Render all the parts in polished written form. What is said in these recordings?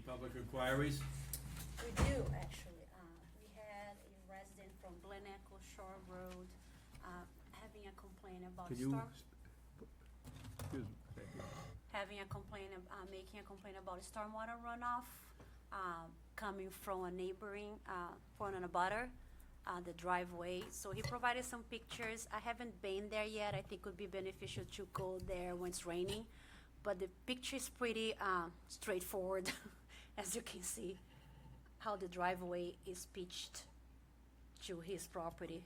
public inquiries? We do, actually. We had a resident from Glen Echo Shore Road having a complaint about Could you, storm. excuse me, thank you. Having a complaint, making a complaint about stormwater runoff coming from a neighboring, from a butter, the driveway. So he provided some pictures. I haven't been there yet. I think it would be beneficial to go there when it's raining. But the picture is pretty straightforward, as you can see, how the driveway is pitched to his property.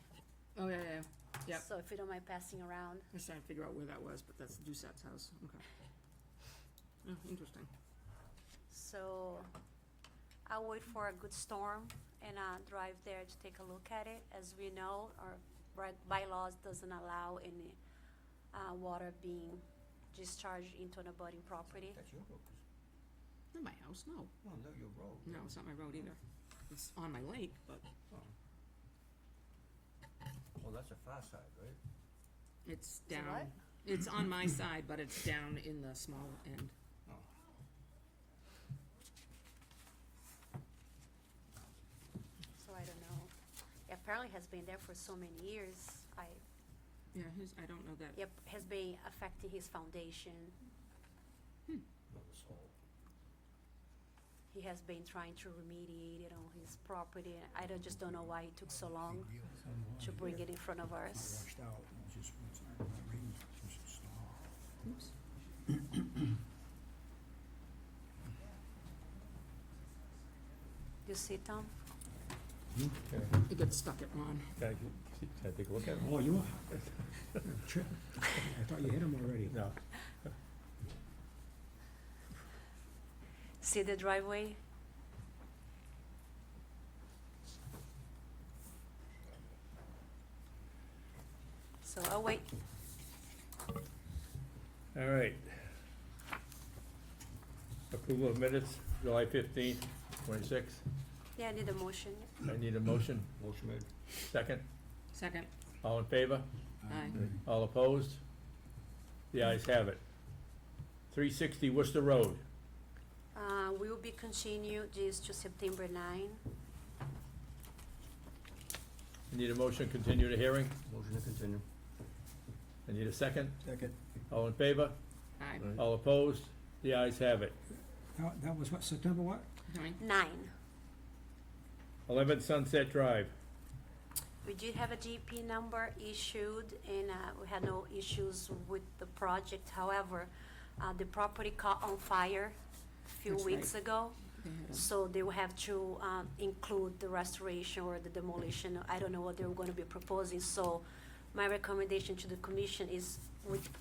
Oh, yeah, yeah, yep. So if you don't mind passing around. I was trying to figure out where that was, but that's Doucette's house, okay. Oh, interesting. So I'll wait for a good storm and drive there to take a look at it. As we know, our bylaws doesn't allow any water being discharged into an abutting property. That's your road. Not my house, no. Well, no, your road. No, it's not my road either. It's on my lake, but Oh. Well, that's a far side, right? it's it what? down. It's on my side, but it's down in the small end. Oh. So I don't know. It apparently has been there for so many years. Yeah, I don't know that. Yep, has been affecting his foundation. No, this whole. He has been trying to remediate it on his property. Just don't know why it took so long to bring it in front of us. Washed out, it just, once the rain just stopped. Oops. You see, Tom? It gets stuck at Ron. Can I take a look at it? Oh, you, Chip, I thought you hit him already. No. See the driveway? So I'll wait. All right. Approval of minutes, July 15th, 26. Yeah, I need a motion. I need a motion. Motion made. Second. Second. All in favor? Aye. All opposed? The ayes have it. 360 Worcester Road. We will be continued this to September 9. I need a motion to continue the hearing. Motion to continue. I need a second. Second. All in favor? Aye. All opposed? The ayes have it. That was what, September what? 9. 11 Sunset Drive. We did have a GP number issued, and we had no issues with the project. However, the property caught on fire a few That's weeks right. ago. They had a- So they will have to include the restoration or the demolition. I don't know what they're going to be proposing. So my recommendation to the commission is,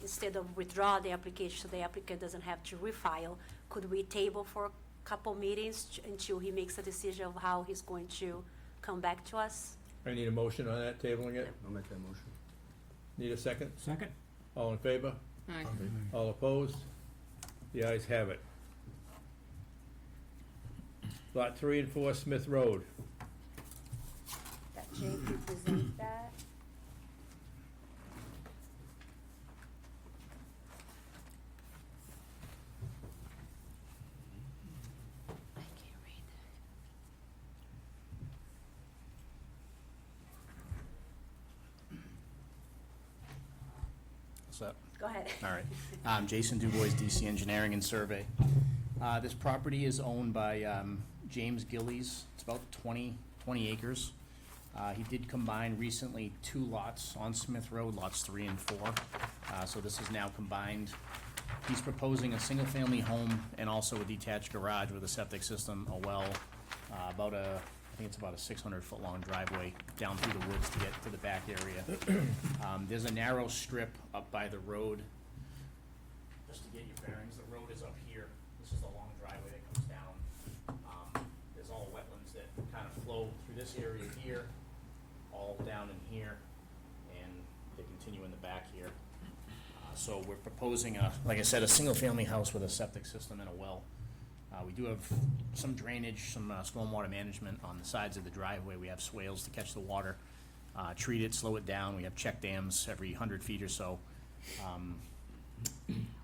instead of withdraw the application, so the applicant doesn't have to refile, could we table for a couple meetings until he makes a decision of how he's going to come back to us? I need a motion on that, tabling it. I'll make that motion. Need a second? Second? All in favor? Aye. All opposed? The ayes have it. Lot 3 and 4 Smith Road. That Jake can present that. I can't read. What's up? Go ahead. All right. I'm Jason Dubois, DC Engineering and Survey. This property is owned by James Gillies. It's about 20 acres. He did combine recently 2 lots on Smith Road, lots 3 and 4. So this is now combined. He's proposing a single-family home and also a detached garage with a septic system, a well, I think it's about a 600-foot long driveway down through the woods to get to the back area. There's a narrow strip up by the road. Just to get your bearings, the road is up here. This is the long driveway that comes down. There's all wetlands that kind of flow through this area here, all down in here, and they continue in the back here. So we're proposing like I said, a single-family house with a septic system and a well. We do have some drainage, some stormwater management on the sides of the driveway. We have swales to catch the water, treat it, slow it down. We have check dams every 100 feet or so.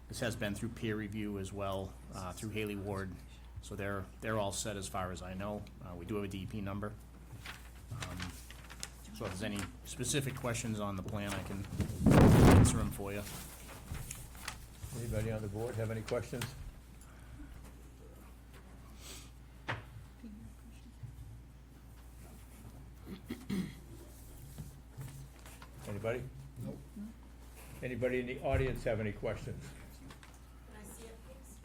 This has been through peer review as well, through Haley Ward So they're all set as far as I know. We do have a DEP number. So if there's any specific questions on the plan, I can answer them for you. Anybody on the board have any questions? Anybody? Nope. Anybody in the audience have any questions? Can I see it, please?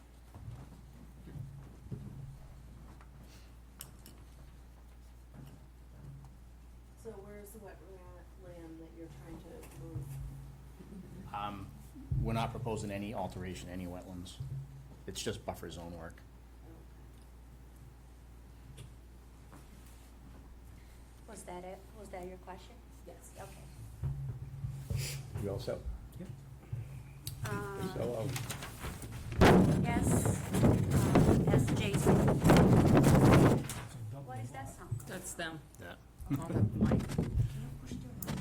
So where's the wetland land that you're trying to move? We're not proposing any alteration, any wetlands. It's just buffer zone work. Was that it? Was that your question? Yes. Okay. You all set? Um, So, Yes, as Jason. What is that sound? That's them. Yeah. On the mic. Can you push the mic?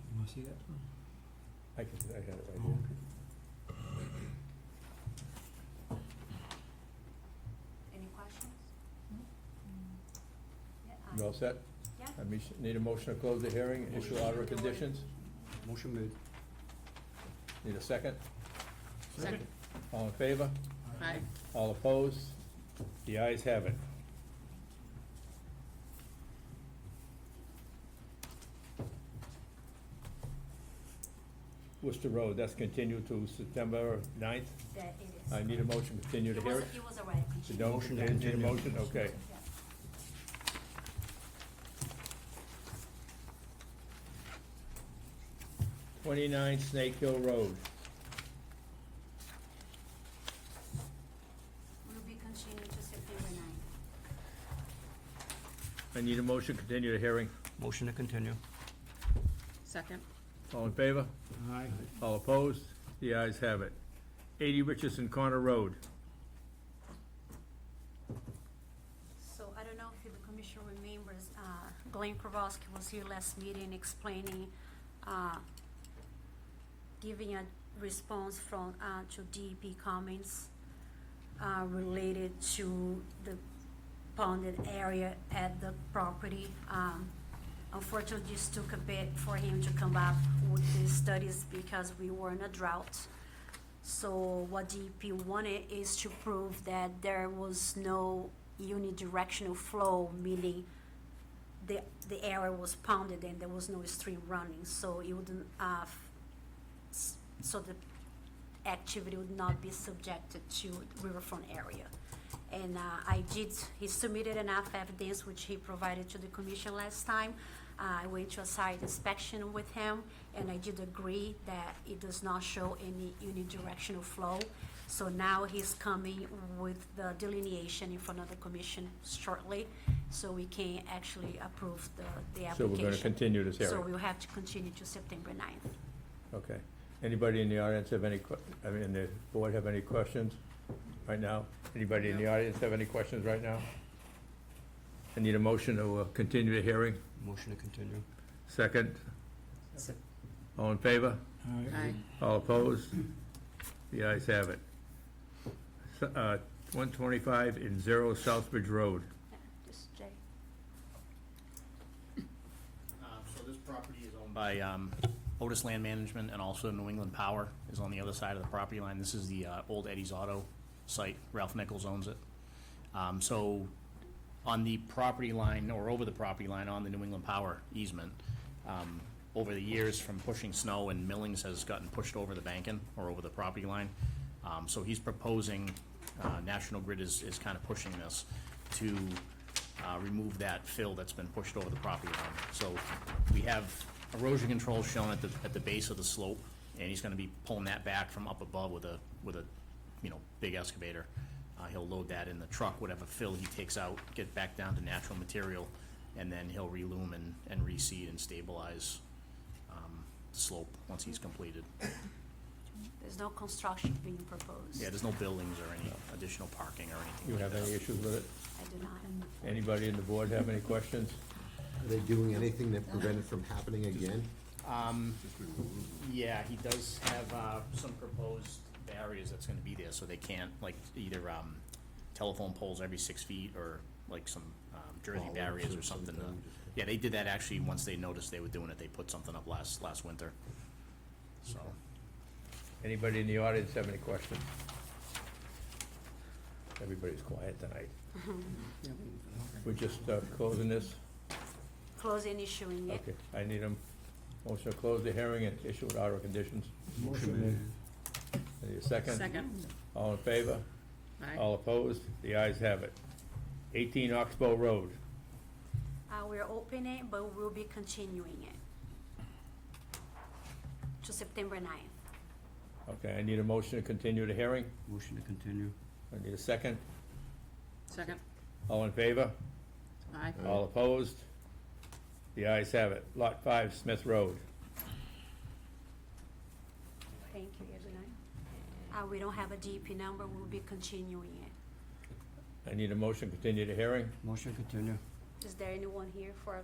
You wanna see that? I had it right here. Any questions? Yeah, You all set? Yeah. Need a motion to close the hearing, and issue order of conditions? Motion made. Need a second? Second. All in favor? Aye. All opposed? The ayes have it. Worcester Road, that's continued to September 9th. That it is. I need a motion to continue the hearing. It was already You continued. don't Motion to need a continue. motion? Okay. Yeah. 29 Snake Hill Road. Will be continued to September 9th. I need a motion to continue the hearing. Motion to continue. Second. All in favor? Aye. All opposed? The ayes have it. 80 Richardson Corner Road. So I don't know if the commission remembers, Glenn Kowalski was here last meeting explaining, giving a response from, to DEP comments, related to the ponded area at the property. Unfortunately, this took a bit for him to come up with these studies because we were in a drought. So what DEP wanted is to prove that there was no unidirectional flow, meaning the area was ponded and there was no stream running, so it wouldn't, so the activity would not be subjected to riverfront area. And he submitted enough evidence, which he provided to the commission last time. I went to a site inspection with him, and I did agree that it does not show any unidirectional flow. So now he's coming with the delineation in front of the commission shortly, so we can actually approve the application. So we're gonna continue this So hearing. we'll have to continue to September 9th. Okay. Anybody in the audience have any, in the board have any questions right now? Anybody in the audience have any questions right now? I need a motion to continue the hearing. Motion to continue. Second. Se- All in favor? Aye. All opposed? The ayes have it. 125 in 0 Southbridge Road. Yeah, just Jay. So this property is owned by Otis Land Management, and also New England Power is on the other side of the property line. This is the old Eddie's Auto site. Ralph Nichols owns it. So on the property line, or over the property line on the New England Power easement, over the years from pushing snow, and millings has gotten pushed over the banking or over the property line. So he's proposing, National Grid is kind of pushing this to remove that fill that's been pushed over the property line. So we have erosion control shown at the base of the slope, and he's gonna be pulling that back from up above with a big excavator. He'll load that in the truck, whatever fill he takes out, get back down to natural material, and then he'll relume and reseed and stabilize the slope once he's completed. There's no construction being proposed. Yeah, there's no buildings or any additional parking or anything You like have that. any issues with it? I do not. Anybody in the board have any questions? Are they doing anything that prevent it from happening again? Yeah, he does have, some proposed barriers that's gonna be there, so they can't, like, either, telephone poles every 6 feet, or like some, Jersey barriers or something. Yeah, they did that actually, once they noticed they were doing it, they put something up last winter, so. Anybody in the audience have any questions? Everybody's quiet tonight. Yeah, We're just closing this? Closing issuing it. Okay, I need a motion to close the hearing and issue with order of conditions. Motion made. I need a second? Second. All in favor? Aye. All opposed? The ayes have it. 18 Oxbow Road. We're opening, but we'll be continuing it to September 9th. Okay, I need a motion to continue the hearing. Motion to continue. I need a second. Second. All in favor? Aye. All opposed? The ayes have it. Lot 5, Smith Road. Thank you, Yasunai. We don't have a DEP number, we'll be continuing it. I need a motion to continue the hearing. Motion to continue. Is there anyone here for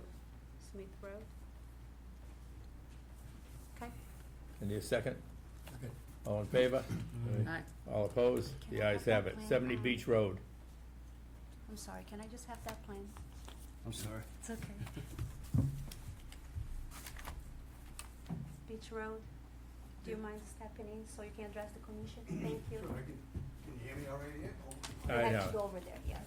Smith Road? Okay. I need a second. All in favor? Aye. All opposed? The ayes have it. 70 Beach Road. I'm sorry, can I just have that plan? I'm sorry. It's okay. Beach Road, do you mind stepping in so you can address the commission? Thank you. Can you hear me already yet? We I have to know. go over there, yeah.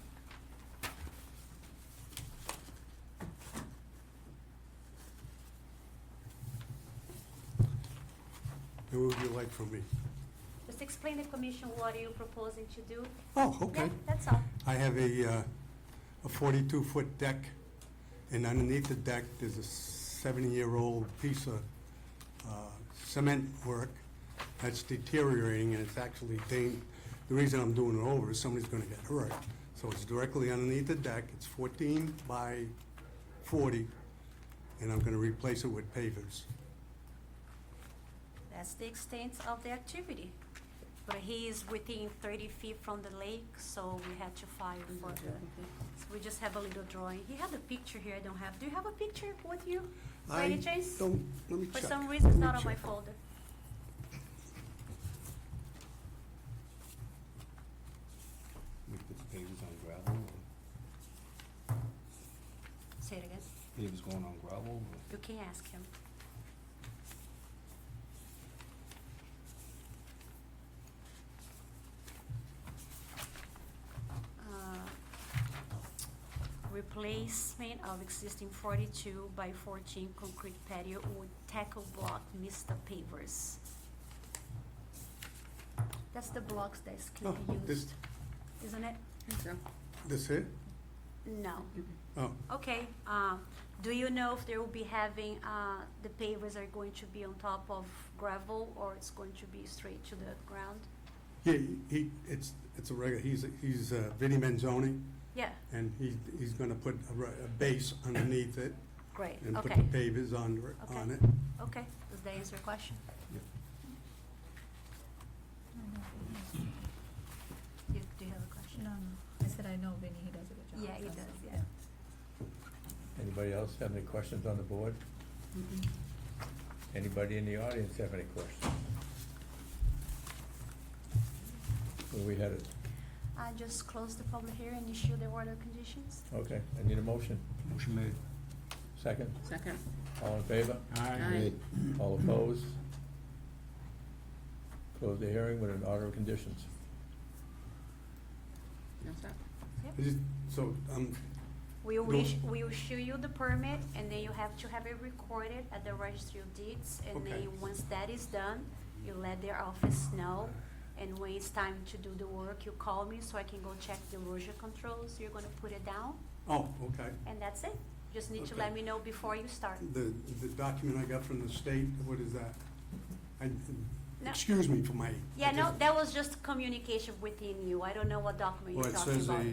And what would you like from me? Just explain the commission what are you proposing to do? Oh, okay. Yeah, that's all. I have a 42-foot deck, and underneath the deck, there's a 70-year-old piece of cement work that's deteriorating, and it's actually the reason I'm doing it over is somebody's gonna get hurt. So it's directly underneath the deck, it's 14 by 40, and I'm gonna replace it with pavers. That's the extent of the activity. But he is within 30 feet from the lake, so we had to file for the, so we just have a little drawing. He had a picture here, I don't have. Do you have a picture with you, by any chance? Don't, let me For check. some reason, it's Let me not on my check. folder. We put the pavers on gravel, Say it again. pavers going on gravel, You can ask him. Replacement of existing 42 by 14 concrete patio with tackle block Mista pavers. That's the blocks that Oh, Skippy this, used, isn't it? So, this it? No. Oh, Okay, do you know if they will be having, the pavers are going to be on top of gravel or it's going to be straight to the ground? yeah, it's a regular, he's Vinnie Manzoni, Yeah, and he's gonna put a base underneath it great, and put okay, the pavers under it, Okay. on it. okay, does that answer your question? Yep. Do you have a question? No, I said I know Vinny, he does a good job. Yeah, he That's does, all. yeah. Anybody else have any questions on the board? Anybody in the audience have any questions? Where we headed? I just closed the public hearing and issue the order of conditions. Okay, I need a motion. motion made. Second? second. All in favor? Aye. All opposed? Close the hearing with an order of conditions. That's that. I just- So, We will, No. we will issue you the permit, and then you have to have it recorded at the registry of deeds, and Okay. then once that is done, you let their office know, and when it's time to do the work, you call me so I can go check the erosion controls, you're gonna put it down, oh, okay. and that's it. Just need to Okay. let me know before you start. The document I got from the state, what is that? No. Excuse me for my. Yeah, no, that was just communication within you, I don't know what document Well, you're it talking says about.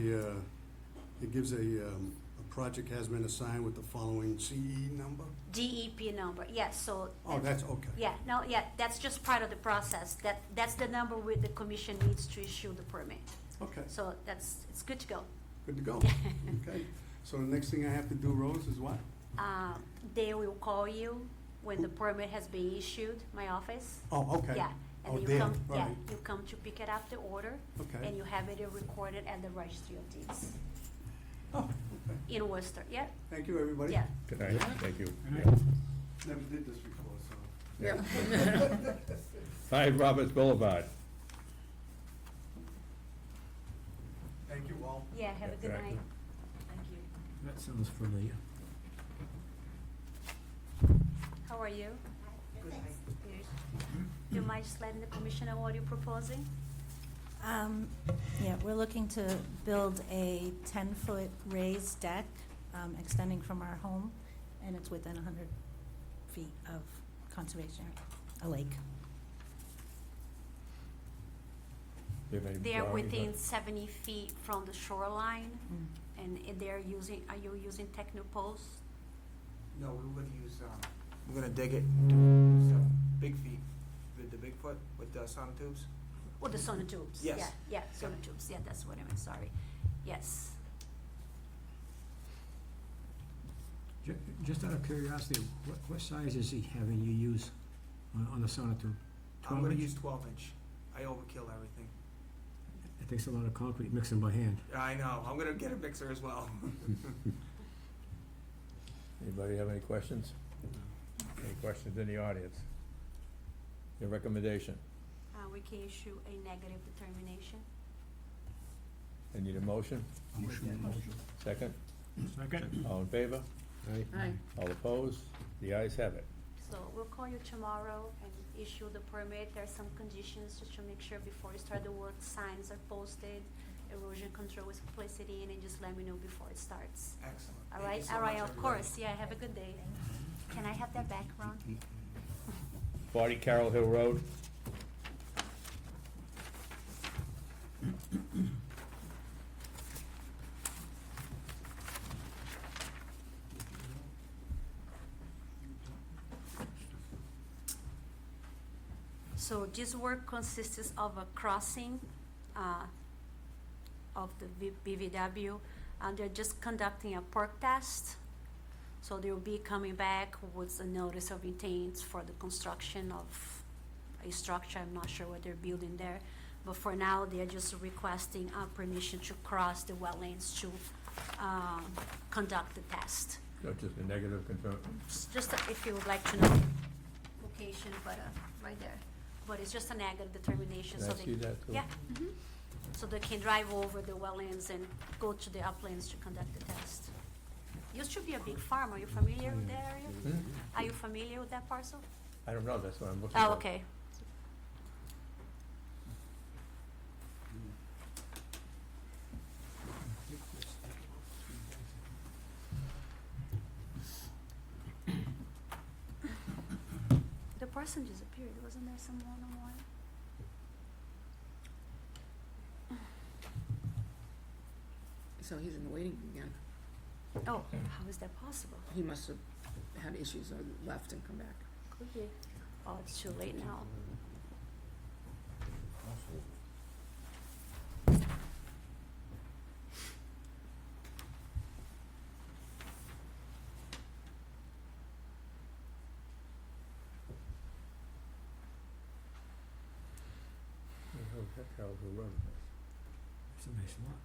it gives a project has been assigned with the following CE number. DEP number, yes, so. Oh, that's okay. Yeah, no, yeah, that's just part of the process, that's the number where the commission needs to issue the permit. Okay, So it's good to go. good to go. Okay, so the next thing I have to do, Rose, is what? They will call you when the permit has been issued, my office. Oh, okay. Yeah, Oh, and then you there, come, yeah, right. you come to pick it up the order, Okay. and you have it recorded at the registry of deeds Oh, okay. in Worcester, yeah, Thank you, everybody. yeah. Good night, thank you. Never did this before, so. Yeah. 5 Roberts Boulevard. Thank you all. Yeah, have a good Right. night. Thank you. That sounds familiar. How are you? Good. Do you mind just letting the commissioner know what you're proposing? Yeah, we're looking to build a 10-foot raised deck extending from our home, and it's within 100 feet of conservation area, a lake. Do you have any They're drawings within on- 70 feet from the shoreline, and they're using, are you using Technopost? No, we would use, we're gonna dig it, do some big feet with the Bigfoot, with the sonotubes. Or the sonotubes? Yes. Yeah, yeah, sonotubes, yeah, that's what I meant, sorry. Yes. Just out of curiosity, what size is he having you use on the sonotube? I'm 12 gonna inch? use 12-inch. I overkill everything. It takes a lot of concrete mixing by hand. I know, I'm gonna get a mixer as well. Anybody have any questions? Any questions in the audience? Your recommendation? We can issue a negative determination. I need a motion? Second? Second? All in favor? Aye. All opposed? The ayes have it. So we'll call you tomorrow and issue the permit. There are some conditions just to make sure before you start the work, signs are posted, erosion control is placed in, and just let me know before it starts. Excellent. All Thank you right, so all right, much, of everybody. course, yeah, have a good day. Can I have that back, Ron? 40 Carroll Hill Road. So this work consists of a crossing of the BVW, and they're just conducting a perk test. So they'll be coming back with a notice of intent for the construction of a structure. I'm not sure what they're building there, but for now, they're just requesting permission to cross the wetlands to conduct the test. So just a negative confirm. Just if you would like to know location, but right there. But it's just a negative determination, Can so I they. see that too? Yeah. So they can drive over the wetlands and go to the uplands to conduct the test. Used to be a big farm. Are you familiar with that area? Hmm? Are you familiar with that parcel? I don't know, that's what I'm looking for. Oh, okay. The person disappeared. Wasn't there someone on one? So he's in the waiting room again. Oh, how is that possible? He must have had issues or left and come back. Could be. Oh, it's too late now. Where the hell is that Carroll Hill Road? It's a nice lot.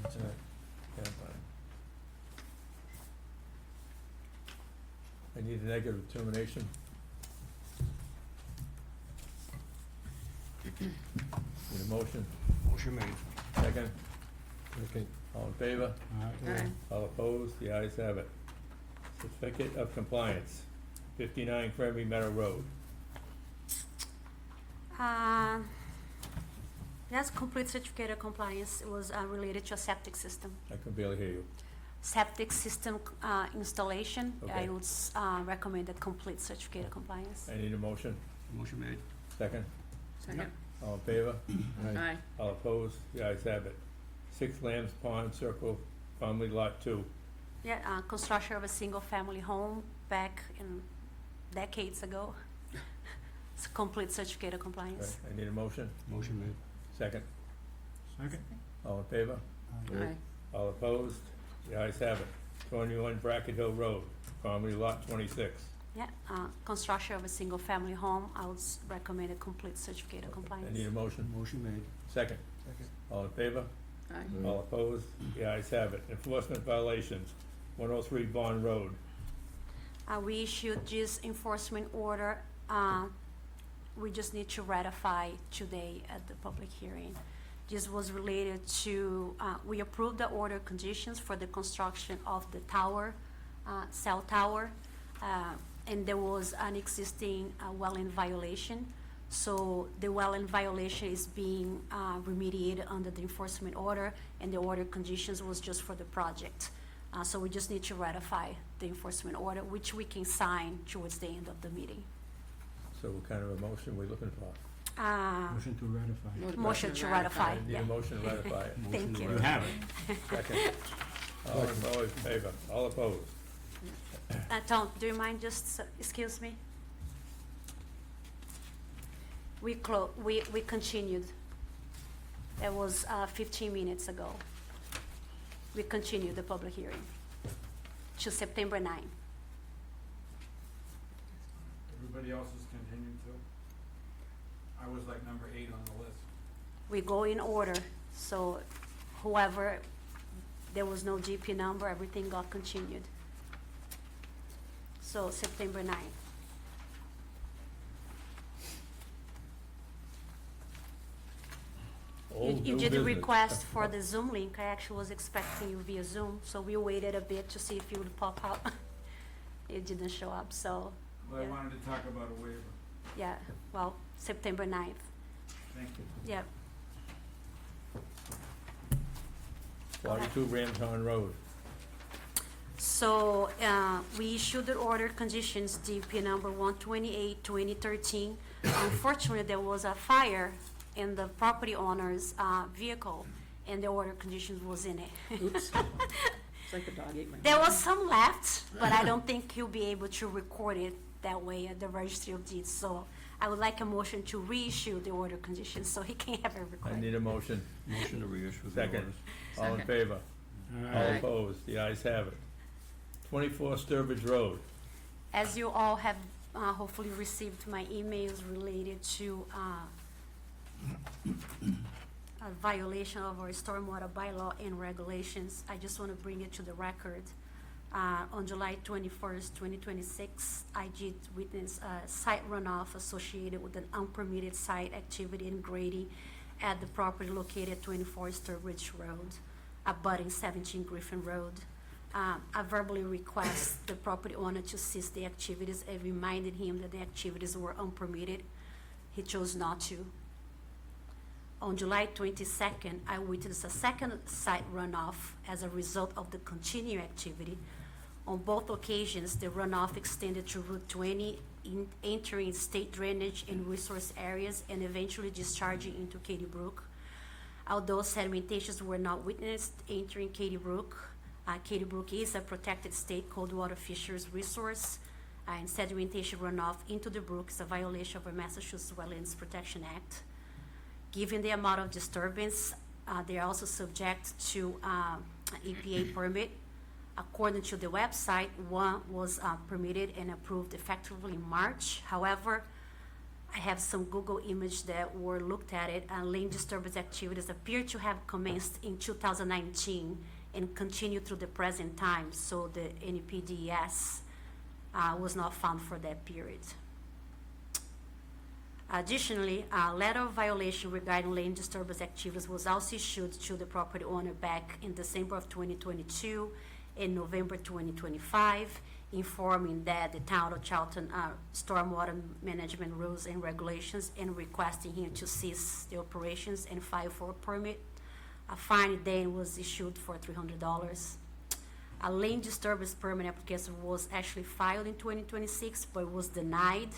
That's it. Yeah, fine. I need a negative determination. Need a motion? Motion made. Second? Okay. All in favor? Aye. All opposed? The ayes have it. Certificate of compliance, 59 Cranberry Meadow Road. That's complete certificate of compliance. It was related to a septic system. I can barely hear you. Septic system installation. Okay. I would recommend a complete certificate of compliance. I need a motion. Motion made. Second? Second. All in favor? Aye. All opposed? The ayes have it. 6 Lambs Pond Circle, Family Lot 2. Yeah, construction of a single-family home back in decades ago. complete certificate of Okay, compliance. I need a motion. Motion made. Second. Second? All in favor? Aye. All opposed? The ayes have it. 21 Bracket Hill Road, formerly Lot 26. Yeah, construction of a single-family home, I would recommend a complete certificate of I compliance. need a motion. Motion made. Second. Second. All in favor? Aye. All opposed? The ayes have it. Enforcement violations, 103 Bond Road. We issued this enforcement order, we just need to ratify today at the public hearing. This was related to, we approved the order conditions for the construction of the tower, cell tower, and there was an existing wetland violation. So the wetland violation is being remediated under the enforcement order, and the order conditions was just for the project. So we just need to ratify the enforcement order, which we can sign towards the end of the meeting. So what kind of a motion we looking for? Motion to ratify. Motion to ratify, I need yeah. a motion to ratify it. Thank Motion you. to You have it. Second. All in favor? All opposed? Tom, do you mind just, excuse me? We continued. That was 15 minutes ago. We continued the public hearing to September 9. Everybody else is continued too? I was like number 8 on the list. We go in order, so whoever, there was no GP number, everything got continued. So September 9. You Old new did a business. request for the Zoom link. I actually was expecting you via Zoom, so we waited a bit to see if you would pop up. It didn't show up, so, Well, I Yeah. wanted to talk about a waiver. yeah, well, September 9th, Thank you. yeah. Go ahead. 42 Ramshorn Road. So, we issued the order conditions, DP number 128, 2013. Unfortunately, there was a fire in the property owner's vehicle, and the order conditions was in it. Oops. It's like the dog ate my. There was some left, but I don't think he'll be able to record it that way at the registry of deeds. So I would like a motion to reissue the order conditions so he can have it I recorded. need a motion. Motion to reissue the Second. orders. All in Second. favor? All Aye. opposed? The ayes have it. 24 Sturbridge Road. As you all have hopefully received my emails related to a violation of our stormwater bylaw and regulations, I just want to bring it to the record. On July 21st, 2026, I did witness a site runoff associated with an unpermitted site activity and grading at the property located at 24 Sturbridge Road, abutting 17 Griffin Road. I verbally request the property owner to cease the activities and reminded him that the activities were unpermitted. He chose not to. On July 22nd, I witnessed a second site runoff as a result of the continued activity. On both occasions, the runoff extended to Route 20, entering state drainage and resource areas and eventually discharging into Katy Brook. Although sedimentations were not witnessed entering Katy Brook is a protected state cold water fisheries resource, and sedimentation runoff into the brook is a violation of the Massachusetts Wetlands Protection Act. Given the amount of disturbance, they are also subject to an EPA permit. According to the website, one was permitted and approved effectively in March. However, I have some Google images that were looked at it, and land disturbance activities appear to have commenced in 2019 and continue through the present time, so the NPDES was not found for that period. Additionally, a letter of violation regarding land disturbance activities was also issued to the property owner back in December of 2022 and November 2025, informing that the town of Charlton stormwater management rules and regulations and requesting him to cease the operations and file for a permit. A fine then was issued for $300. A land disturbance permit application was actually filed in 2026, but was denied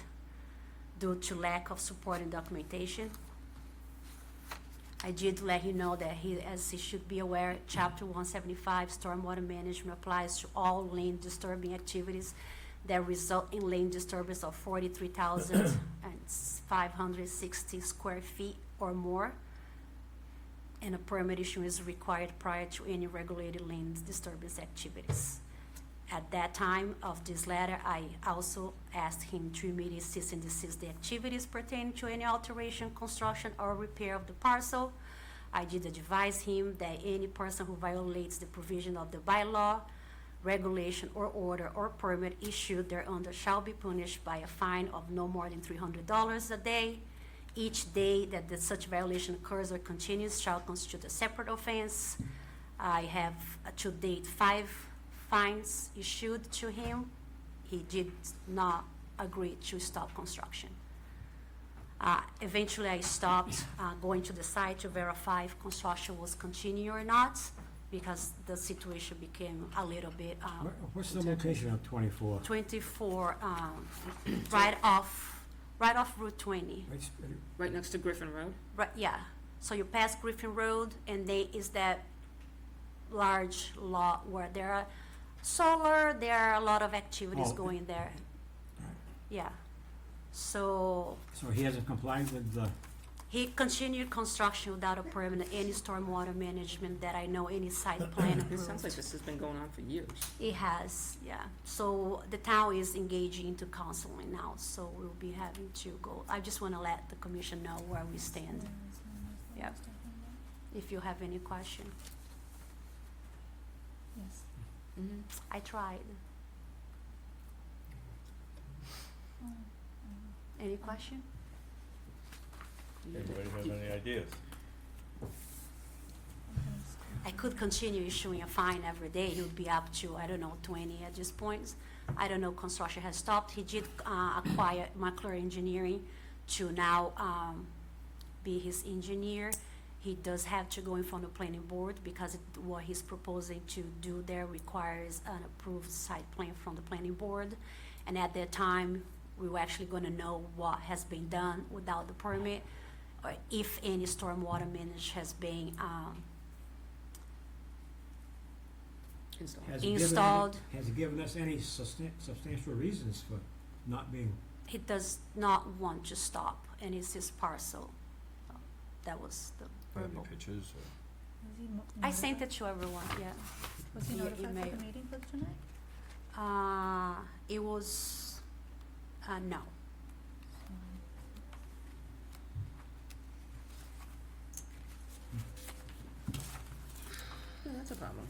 due to lack of supporting documentation. I did let you know that as he should be aware, Chapter 175 stormwater management applies to all land disturbing activities that result in land disturbance of 43,560 square feet or more, and a permit issue is required prior to any regulated land disturbance activities. At that time of this letter, I also asked him to immediately cease and desist the activities pertaining to any alteration, construction, or repair of the parcel. I did advise him that any person who violates the provision of the bylaw, regulation, or order or permit issued thereunder shall be punished by a fine of no more than $300 a day. Each day that such violation occurs or continues shall constitute a separate offense. I have to date 5 fines issued to him. He did not agree to stop construction. Eventually, I stopped going to the site to verify if construction was continuing or not, because the situation became a little bit What's the location of 24? 24, right off Route 20. It's- Right next to Griffin Road? Right, yeah. So you pass Griffin Road, and there is that large lot where there are solar, there are a lot of activities Oh. going there. Right. Yeah. So So he hasn't complied with the, he continued construction without a permit, any stormwater management that I know, any site plan It sounds like approved. this has been going on for years. It has, yeah. So the town is engaging into counseling now, so we'll be having to go. I just want to let the commission know where we stand, yeah. If you have any question. Yes. Mm-hmm. I tried. Any question? Anybody have any ideas? I could continue issuing a fine every day. He would be up to, I don't know, 20 at this point. I don't know, construction has stopped. He did acquire McClure Engineering to now be his engineer. He does have to go in front of the planning board because what he's proposing to do there requires an approved site plan from the planning board. And at that time, we were actually gonna know what has been done without the permit, or if any stormwater management has been Installed. has he given, Installed. has he given us any substantial reasons for not being, He does not want to stop, and it's his parcel. That was the Have any verbal. pictures or? Was he I sent it to everyone, yeah. Was he via notified email. for the meeting for tonight? It was, no. Yeah, that's a problem.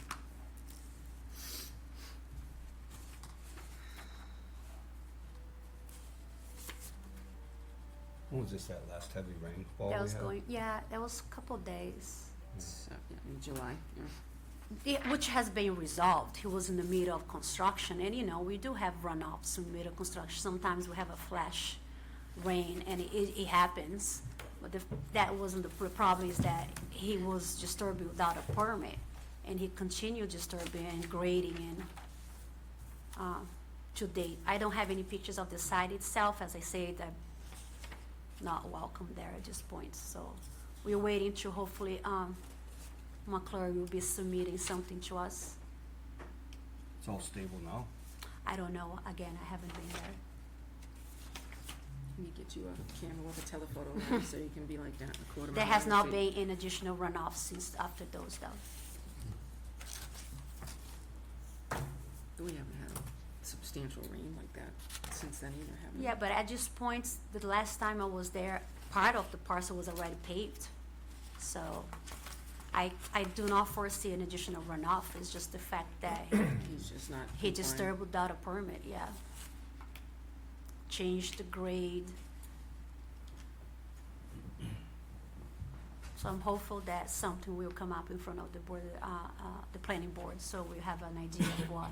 When was this, that last heavy rainfall we That was had? going, yeah, that was a couple days. It's, yeah, in July, yeah. Which has been resolved. He was in the middle of construction, and you know, we do have runoffs in the middle of construction. Sometimes we have a flash rain, and it happens. But that wasn't the problem, is that he was disturbing without a permit, and he continued disturbing and grading and, to date. I don't have any pictures of the site itself, as I said, I'm not welcome there at this point, so we're waiting to hopefully, McClure will be submitting something to us. It's all stable now? I don't know, again, I haven't been there. Let me get you a camera with a telephoto lens so you can be like that, a quarter There mile has away not from you. been an additional runoff since after those though. We haven't had a substantial rain like that since then either, have we? Yeah, but at this point, the last time I was there, part of the parcel was already paved. So I do not foresee an additional runoff, it's just the fact that He's just not he complying. disturbed without a permit, yeah. Changed the grade. So I'm hopeful that something will come up in front of the board, the planning board, so we have an idea of what.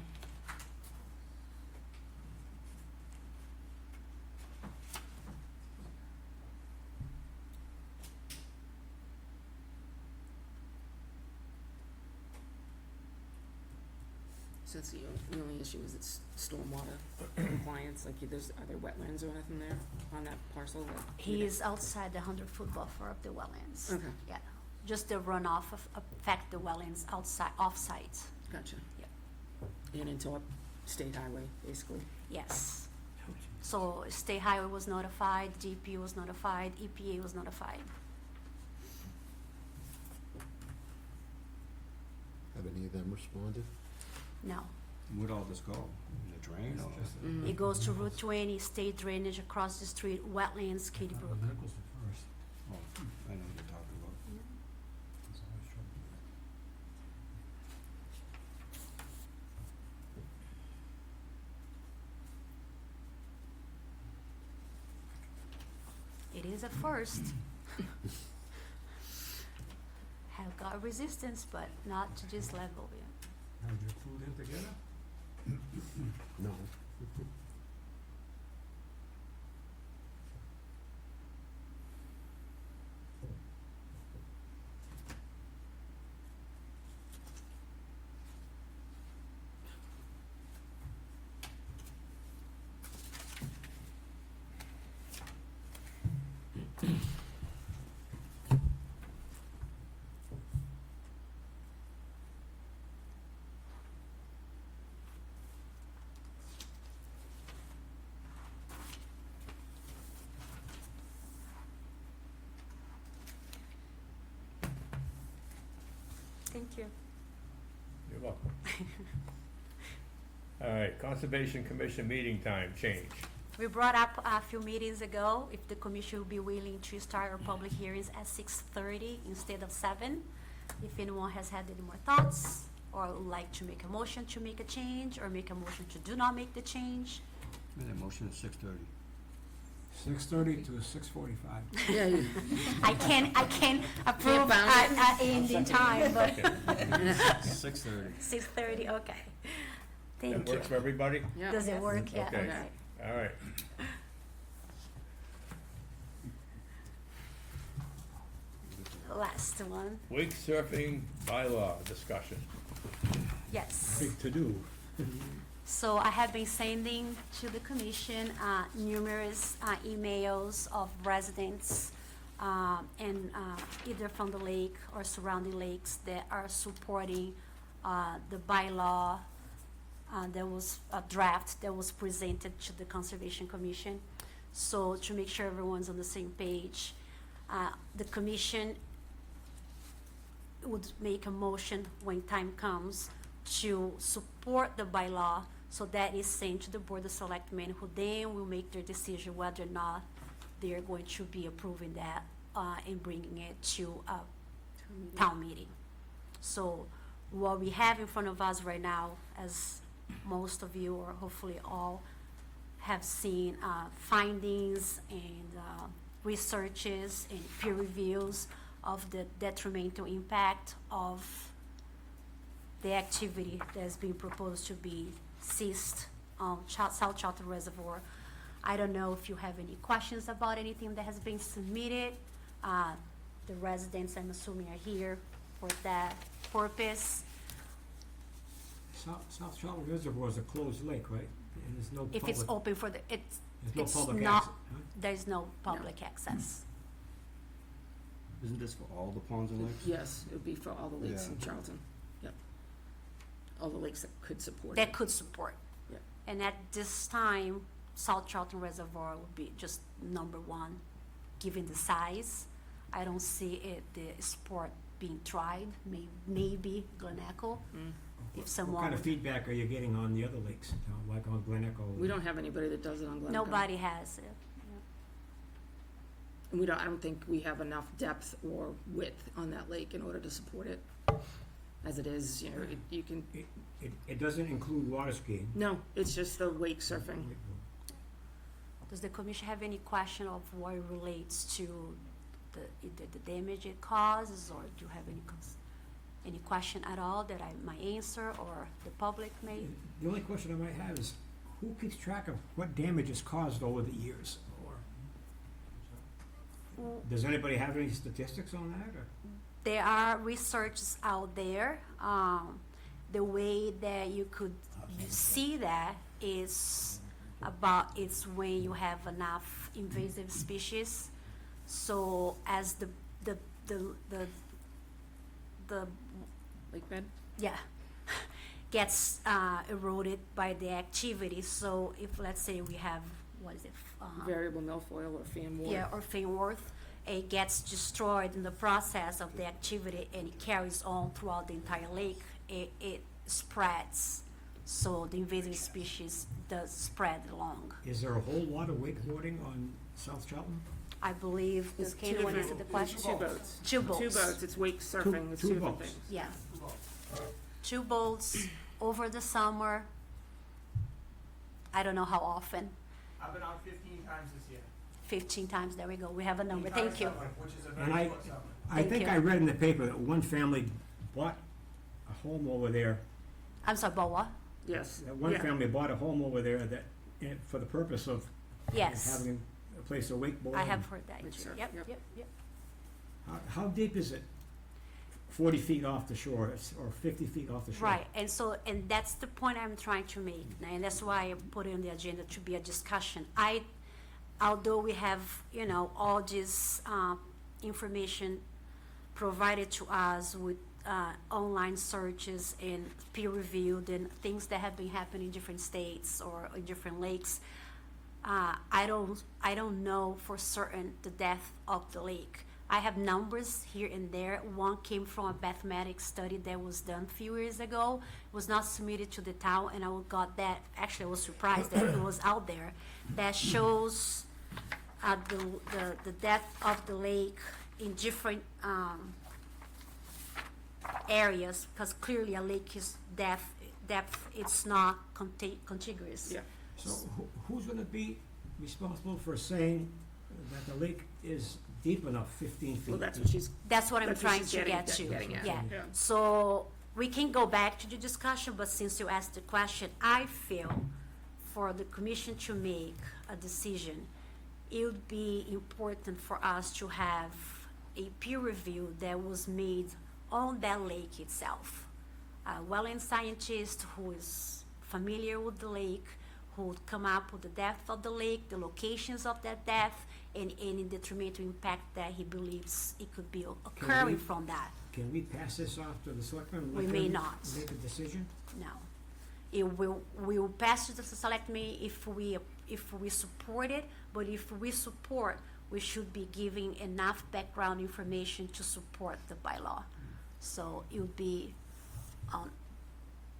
So that's the only issue is it's stormwater compliance, like are there wetlands or anything there on that parcel? That He we'd- is outside the 100-foot buffer of the wetlands. Okay, Yeah, just the runoff affect the wetlands outside, off-site. gotcha. Yeah. And into a state highway, basically. Yes. So State Highway was notified, DP was notified, EPA was notified. Have any of them responded? No. Where'd all this go? In the drain or? Mm. It goes to Route 20, state drainage across the street, wetlands, Katy Brook. Oh, I know what you're talking about. It is a first. Have got resistance, but not to this level yet. Have you crew them together? No. Thank you. You're welcome. All right, Conservation Commission meeting time change. We brought up a few meetings ago, if the commission will be willing to start our public hearings at 6:30 instead of 7. If anyone has had any more thoughts, or would like to make a motion to make a change, or make a motion to do not make the change. Made a motion at 6:30. 6:30 to 6:45. Yeah, you- I can't approve bound it. at ending time, but 6:30. 6:30, okay. That Thank you. works for everybody? yeah. Does it work? Yeah, Okay. okay. All right. Last one, Wake surfing bylaw discussion. yes. Big to-do. So I have been sending to the commission numerous emails of residents and either from the lake or surrounding lakes that are supporting the bylaw. There was a draft that was presented to the Conservation Commission. So to make sure everyone's on the same page, the commission would make a motion when time comes to support the bylaw, so that is sent to the Board of Selectmen, who then will make their decision whether or not they're going to be approving that and bringing it to a town meeting. So what we have in front of us right now, as most of you, or hopefully all, have seen findings and researches and peer reviews of the detrimental impact of the activity that is being proposed to be ceased on South Charlton Reservoir. I don't know if you have any questions about anything that has been submitted. The residents, I'm assuming, are here for that purpose. South Charlton Reservoir is a closed lake, right? And there's no If it's public, open for there's it's no public not- access, huh? there's no public access. Isn't this for all the ponds and lakes? Yes, it would be for all the lakes in Yeah. Charlton, yep. All the lakes that could support it. That could support. Yeah. And at this time, South Charlton Reservoir would be just number one, given the size. I don't see it, the sport being tried, maybe Glen Echo, Mm. if What someone. kind of feedback are you getting on the other lakes, like on Glen Echo? We don't have anybody that does it on Glen Echo. Nobody has it. And I don't think we have enough depth or width on that lake in order to support it. As it is, you know, you can, It doesn't include water skiing. no, it's just the wake surfing. Does the commission have any question of what it relates to either the damage it causes, or do you have any question at all that I might answer, or the public may? The only question I might have is, who keeps track of what damage is caused over the years? Or does anybody have any statistics on that, or? There are researches out there. The way that you could see that is it's when you have enough invasive species. So as the Lake bed? yeah, gets eroded by the activity. So if, let's say we have, what is it? Variable milfoil or fan wall. Yeah, or Finworth, it gets destroyed in the process of the activity and it carries on throughout the entire lake. It spreads, so the invasive species does spread along. Is there a whole lot of wakeboarding on South Charlton? I believe, There's can anyone answer the question? Two boats. Two boats. Two boats, it's wake surfing, it's two two different boats. things. Yeah. 2 boats over the summer. I don't know how often, I've been out 15 times this year. 15 times, there we go, we have a number, thank you. Which is a And very short summer. I Thank think you. I read in the paper that one family bought a home over there. I'm sorry, Boa? Yes. That one Yeah. family bought a home over there that, for the purpose of Yes, having a place to wakeboard. I have heard that, Wake too. surf, Yep, yep. yep. How deep is it? 40 feet off the shore, or 50 feet off the shore? Right, and that's the point I'm trying to make, and that's why I put it on the agenda to be a discussion. Although we have, all this information provided to us with online searches and peer-reviewed and things that have been happening in different states or in different lakes, I don't know for certain the depth of the lake. I have numbers here and there. One came from a mathematics study that was done a few years ago. It was not submitted to the town, and I got that. Actually, I was surprised that it was out there. That shows the depth of the lake in different areas, because clearly a lake is depth. It's not contiguous. Yeah. So who's gonna be responsible for saying that the lake is deep enough, 15 feet? Well, that's what she's, That's what I'm That's what trying she's to getting- get to. getting at. Yeah. Yeah. So we can go back to the discussion, but since you asked the question, I feel for the commission to make a decision, it would be important for us to have a peer review that was made on that lake itself. A wetland scientist who is familiar with the lake, who would come up with the depth of the lake, the locations of that depth, and any detrimental impact that he believes it could be occurring from that. Can we pass this off to the selectmen? and We let may them not. Make a decision? No. We will pass it to the selectmen if we support it, but if we support, we should be giving enough background information to support the bylaw. So it would be on,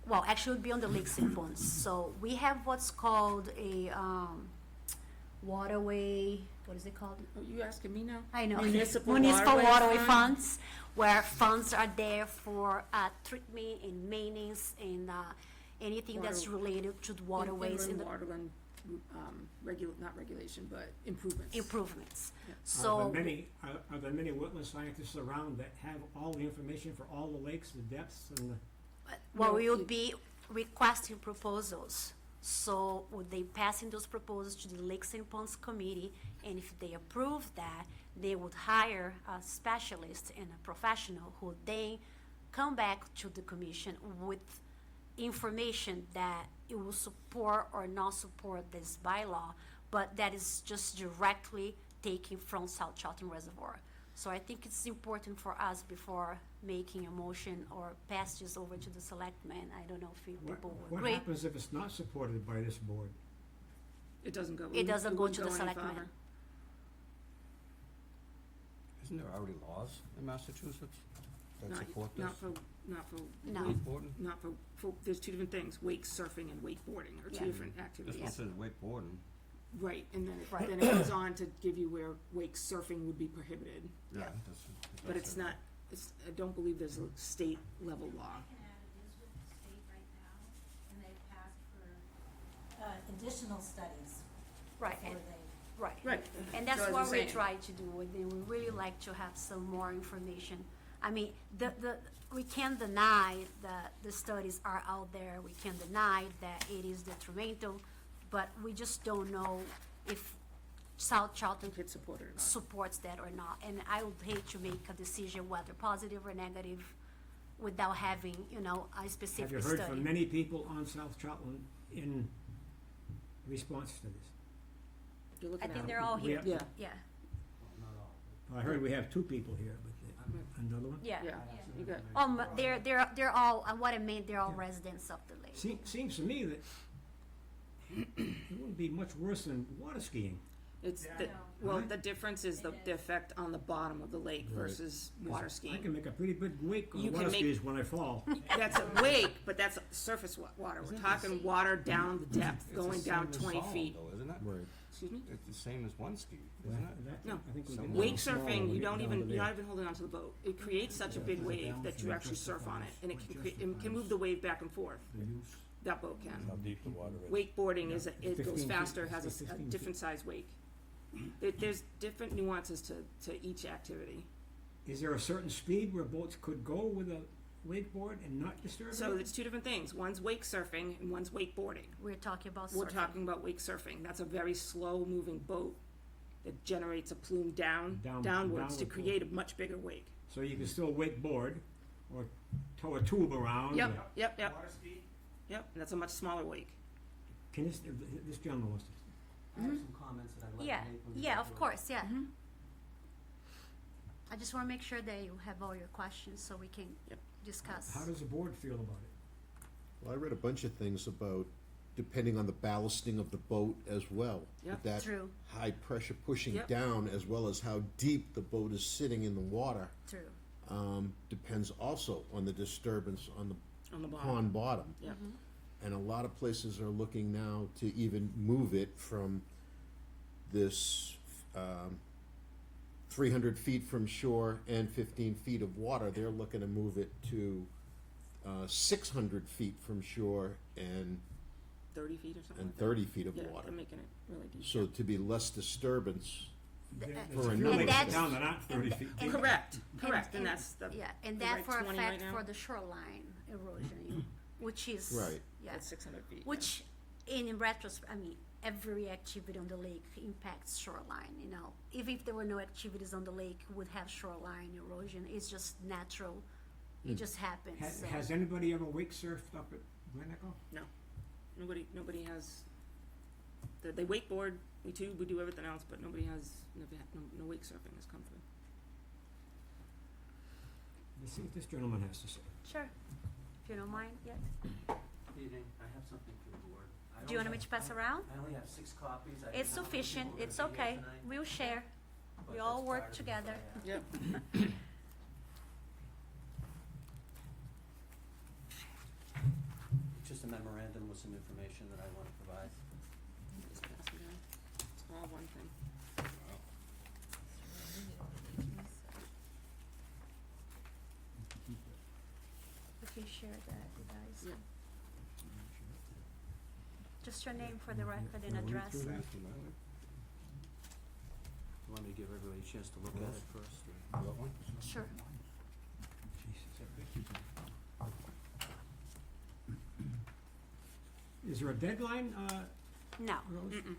well, actually it would be on the lakes and ponds. So we have what's called a, waterway, what is it called? are you asking me now? I know. Municipal waterway waterway funds, where funds are there for treatment and maintenance and anything that's Water- related to the waterways in Inland the waterland, not regulation, but improvements. improvements. Yeah. So Are there many wetland scientists around that have all the information for all the lakes, the depths, and the? well, No, we would it- be requesting proposals. So would they passing those proposals to the Lakes and Ponds Committee, and if they approve that, they would hire a specialist and a professional who then come back to the commission with information that it will support or not support this bylaw, but that is just directly taken from South Charlton Reservoir. So I think it's important for us before making a motion or pass this over to the selectmen. I don't know if people will What agree. happens if it's not supported by this board? It doesn't go. It doesn't go wouldn't to the any selectmen. farther. Isn't there already laws in Massachusetts that Not- support this? Not for No. Wakeboarding? not for, there's two different things, wake surfing and wakeboarding are Yeah. two different This activities. one says wakeboarding. Right, and then Right. then it goes on to give you where wake surfing would be prohibited, Yeah. but it's not, I don't believe there's a state level law. I can add, it is with the state right now, and they've asked for additional studies Right, before and, they. right. Right. And that's So as what I'm we saying- try to do, and then we really like to have some more information. I mean, we can't deny that the studies are out there, we can't deny that it is detrimental, but we just don't know if South Charlton If it's supported or not. supports that or not. And I would hate to make a decision whether positive or negative without having, a Have specific you study. heard from many people on South Charlton in response to this? You're I looking think at they're it. all here. Yeah, Yeah. I heard we have two people here, but Another one? Yeah. Yeah, you got, They're all, what I mean, they're all Yeah. residents of the lake. Seems to me that it wouldn't be much worse than water skiing. it's, Yeah. the No. well, Right. the difference is the effect on the bottom of the lake versus water I skiing. can make a pretty big wake on You water can make- skis when I fall. That's a wake, but that's surface water. We're talking water down the depth, It's going the down same as 20 slalom, feet. though, isn't it? Right. Excuse me? It's the same as one ski, isn't it? No. I think we Some can- Wake smaller when surfing, we you get don't down even, to you're not there. even holding onto the boat. It creates such a big wave that you actually surf on it, and it can move the wave back and forth. The use. That boat How can. deep the water is. Wakeboarding is, it 15 goes feet, faster, has it's a 15 feet. different size wake. There's different nuances to each activity. Is there a certain speed where boats could go with a wakeboard and not disturb it? So it's two different things. One's wake surfing and one's wakeboarding. We're talking about surfing. We're talking about wake surfing. That's a very slow moving boat that generates a plume downwards to downward create a much bigger wake. So you can still wakeboard or tow a tube around? or- Yep. Water ski, Yep, and that's a much smaller wake. Can this gentleman wants to? I have some comments that I'd like Yeah, to make when we yeah, get of to it. course, yeah. Mhm. I just wanna make sure that you have all your questions so we can Yep. discuss. How does the board feel about it? Well, I read a bunch of things about depending on the ballasting of the boat as well. Yep. With that True. high pressure pushing Yep. down, as well as how deep the boat is sitting in the water, True. depends also on the disturbance on the On the bottom. pond bottom. Yep. And a lot of places are looking now to even move it from this 300 feet from shore and 15 feet of water. They're looking to move it to 600 feet from shore and 30 feet or something like that. 30 feet of Yeah, water. they're making it really deep. So to be less disturbance. There's For a a few number- lakes that's- down that aren't 30 and feet and- deep. Correct, and that's the, Yeah, and they're that like for a 20 right fact now? for the shoreline erosion, which is. Right. Yeah, that's 600 feet. which in retrospect, I mean, every activity on the lake impacts shoreline, you know. Even if there were no activities on the lake, would have shoreline erosion, it's just natural, it just happens, so. Has anybody ever wake surfed up at Gleneco? No. Nobody has, they wakeboard, we do everything else, but nobody has, no wake surfing has come through. Let's see what this gentleman has to say. Sure, if you don't mind, yeah. Evening, I have something for the board. I Do you want only me to have- pass around? I only have 6 copies. I It's didn't know how many sufficient, people were it's gonna be here okay, tonight, we'll share, but we all that's work part of the together. plan. Yep. Just a memorandum with some information that I want to provide. Just pass it down. It's all one thing. We can share that, you guys. Yeah. Just your name for the record and Wanna read address. through that? You want me to give everybody a chance to look at it first? or- You got one? Sure. Is there a deadline, No, Rose? Mm-mm.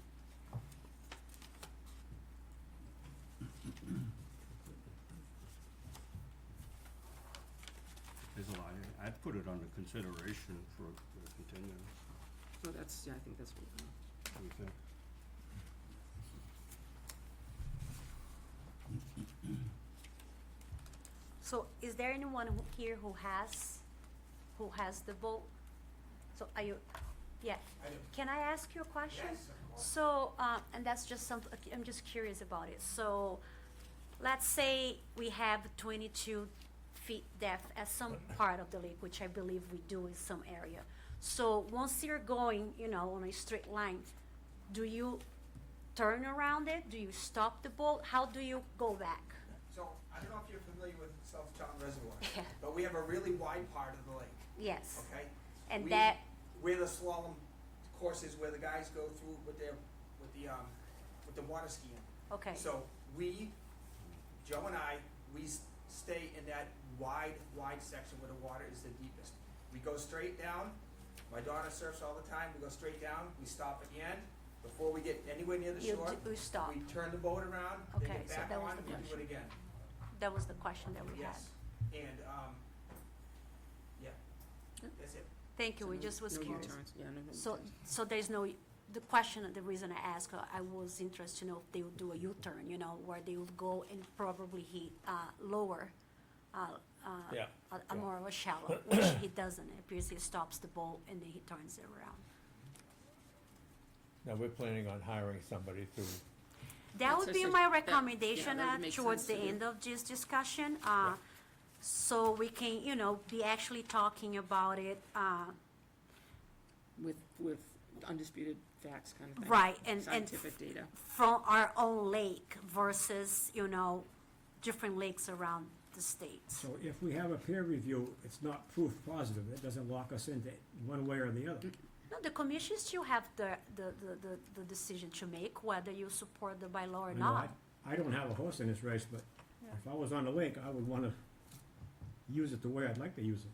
There's a lot, I'd put it under consideration for continuing, So that's, yeah, I think that's what, what do you think? so is there anyone here who has the vote? So are you, yeah, can I ask you a question? So, and that's just something, I'm just curious about it. So, let's say we have 22 feet depth at some part of the lake, which I believe we do in some area. So, once you're going, you know, on a straight line, do you turn around it? Do you stop the boat? How do you go back? So, I don't know if you're familiar with South Charlton Reservoir, Yeah. but we have a really wide part of the lake, Yes, okay? and We- that, Where the slalom course is, where the guys go through with the water skiing. okay, So Joe and I, stay in that wide section where the water is the deepest. We go straight down, my daughter surfs all the time, we go straight down, we stop at the end, before we get anywhere near the you shore, stop. we turn the boat around, then Okay, get so back that was on, the and do it question. again. That was the question that we had. Yes, and, yeah, that's it. Thank you, so we no- just was no curious. U-turns. Yeah, no So, U-turns. so there's no, the question, the reason I asked, I was interested to know if they would do a U-turn, you know, where they would go and probably hit, lower Yeah, a more of a shallow, which he doesn't. It appears he stops the boat and then he turns it around. now we're planning on hiring somebody to, That would be my recommendation that would make towards sense the to do. end of this discussion, so we can, be actually talking about it, With undisputed facts kind of thing. right, and Scientific data. from our own lake versus, different lakes around the state. So if we have a peer review, it's not proof positive, it doesn't lock us into one way or the other. No, the commission still have the decision to make whether you support the bylaw or I know not. I don't have a horse in this race, but Yeah. if I was on the lake, I would wanna use it the way I'd like to use it.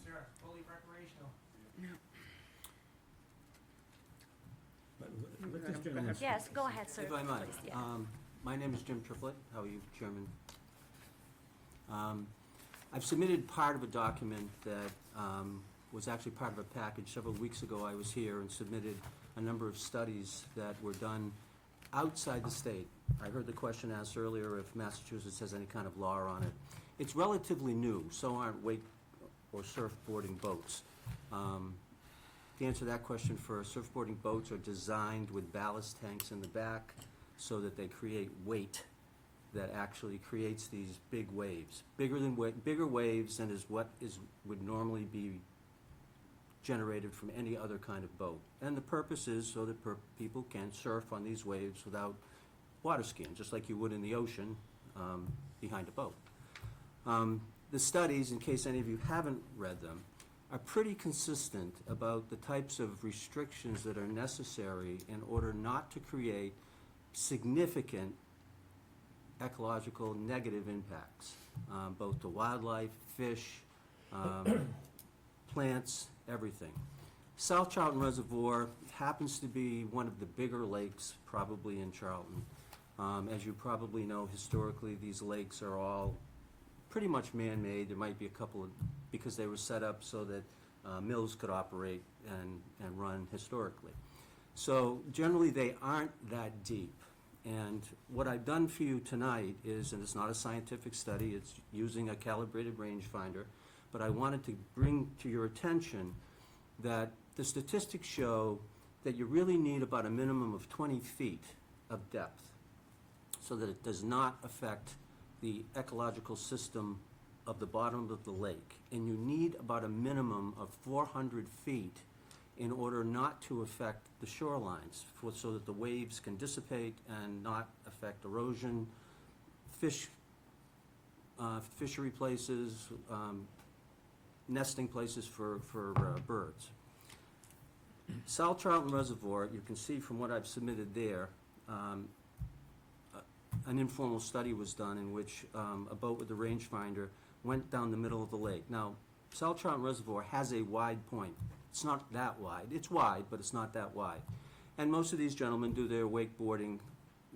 Sure, fully recreational. But Go let ahead. this gentleman. Yes, go ahead, sir. If I might, please, yeah. my name is Jim Triplett. How are you, Chairman? I've submitted part of a document that was actually part of a package. Several weeks ago, I was here and submitted a number of studies that were done outside the state. I heard the question asked earlier if Massachusetts has any kind of law on it. It's relatively new, so aren't wake or surfboarding boats. To answer that question first, surfboarding boats are designed with ballast tanks in the back so that they create weight that actually creates these big waves. Bigger waves than would normally be generated from any other kind of boat. And the purpose is so that people can surf on these waves without water skiing, just like you would in the ocean behind a boat. The studies, in case any of you haven't read them, are pretty consistent about the types of restrictions that are necessary in order not to create significant ecological negative impacts, both to wildlife, fish, plants, everything. South Charlton Reservoir happens to be one of the bigger lakes probably in Charlton. As you probably know, historically, these lakes are all pretty much man-made. There might be a couple of, because they were set up so that mills could operate and run historically. So generally, they aren't that deep. And what I've done for you tonight is, and it's not a scientific study, it's using a calibrated rangefinder, but I wanted to bring to your attention that the statistics show that you really need about a minimum of 20 feet of depth so that it does not affect the ecological system of the bottom of the lake. And you need about a minimum of 400 feet in order not to affect the shorelines, so that the waves can dissipate and not affect erosion, fishery places, nesting places for birds. South Charlton Reservoir, you can see from what I've submitted there, an informal study was done in which a boat with a rangefinder went down the middle of the lake. Now, South Charlton Reservoir has a wide point. It's not that wide. It's wide, but it's not that wide. And most of these gentlemen do their wakeboarding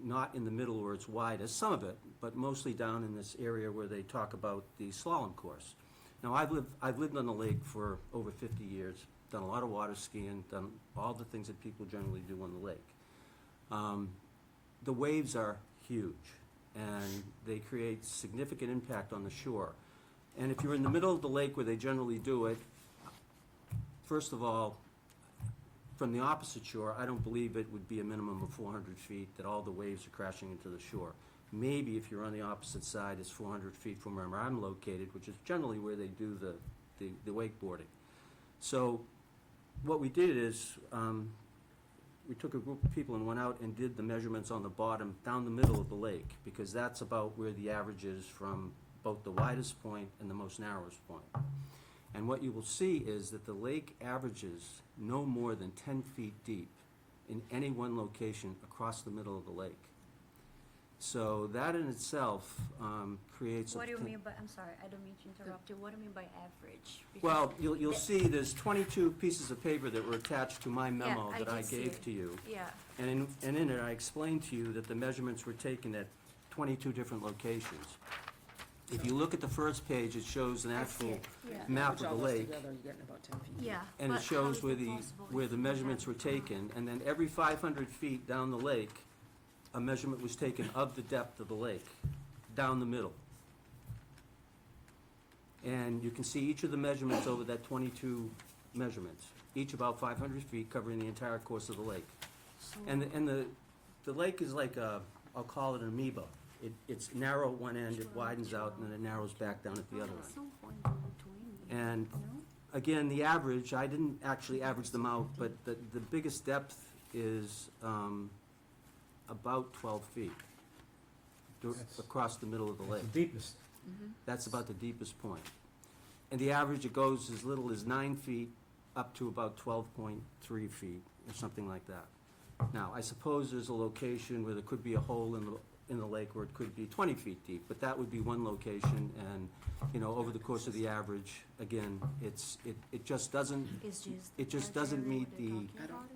not in the middle where it's widest, some of it, but mostly down in this area where they talk about the slalom course. Now, I've lived on the lake for over 50 years, done a lot of water skiing, done all the things that people generally do on the lake. The waves are huge, and they create significant impact on the shore. And if you're in the middle of the lake where they generally do it, first of all, from the opposite shore, I don't believe it would be a minimum of 400 feet that all the waves are crashing into the shore. Maybe if you're on the opposite side, it's 400 feet from where I'm located, which is generally where they do the wakeboarding. So what we did is we took a group of people and went out and did the measurements on the bottom down the middle of the lake, because that's about where the average is from both the widest point and the most narrowest point. And what you will see is that the lake averages no more than 10 feet deep in any one location across the middle of the lake. So that in itself creates a... What do you mean by, I'm sorry, I don't mean to interrupt you. What do you mean by average? Because Well, you'll see there's 22 pieces of paper that were attached to my memo Yeah, that I did see gave it. to you. Yeah, And in it, I explained to you that the measurements were taken at 22 different locations. If you look at the first page, it shows an I see actual it, yeah. map Average of all the those lake. together, you're getting about 10 feet. yeah. And but it how shows is where it possible where if the you measurements have, were taken, and then every 500 feet down the lake, a measurement was taken of the depth of the lake, down the middle. And you can see each of the measurements over that 22 measurements, each about 500 feet, covering the entire course of the lake. And the lake is like I'll call it an amoeba. It's narrow at one end, it widens out, and then it narrows back down at the other end. And again, the average, I didn't actually average them out, but the biggest depth is about 12 feet across the middle of the lake. The deepest. That's about the deepest point. And the average, it goes as little as 9 feet up to about 12.3 feet, or something like that. Now, I suppose there's a location where there could be a hole in the lake where it could be 20 feet deep, but that would be one location, and, you know, over the course of the average, again, it just doesn't, it just doesn't meet the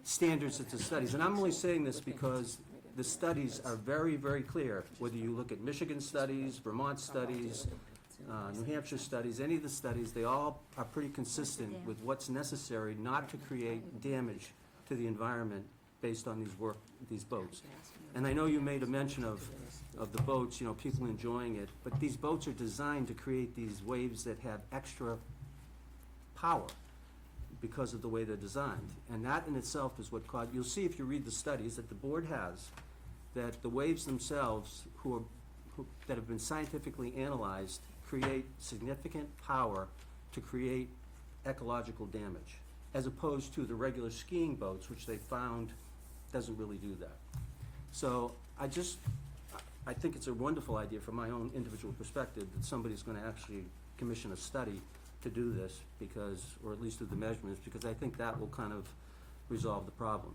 standards of the studies. And I'm only saying this because the studies are very, very clear, whether you look at Michigan studies, Vermont studies, New Hampshire studies, any of the studies, they all are pretty consistent with what's necessary not to create damage to the environment based on these boats. And I know you made a mention of the boats, you know, people enjoying it, but these boats are designed to create these waves that have extra power because of the way they're designed. And that in itself is what caused, you'll see if you read the studies that the board has, that the waves themselves that have been scientifically analyzed create significant power to create ecological damage, as opposed to the regular skiing boats, which they found doesn't really do that. So I think it's a wonderful idea from my own individual perspective that somebody's gonna actually commission a study to do this, because, or at least do the measurements, because I think that will kind of resolve the problem.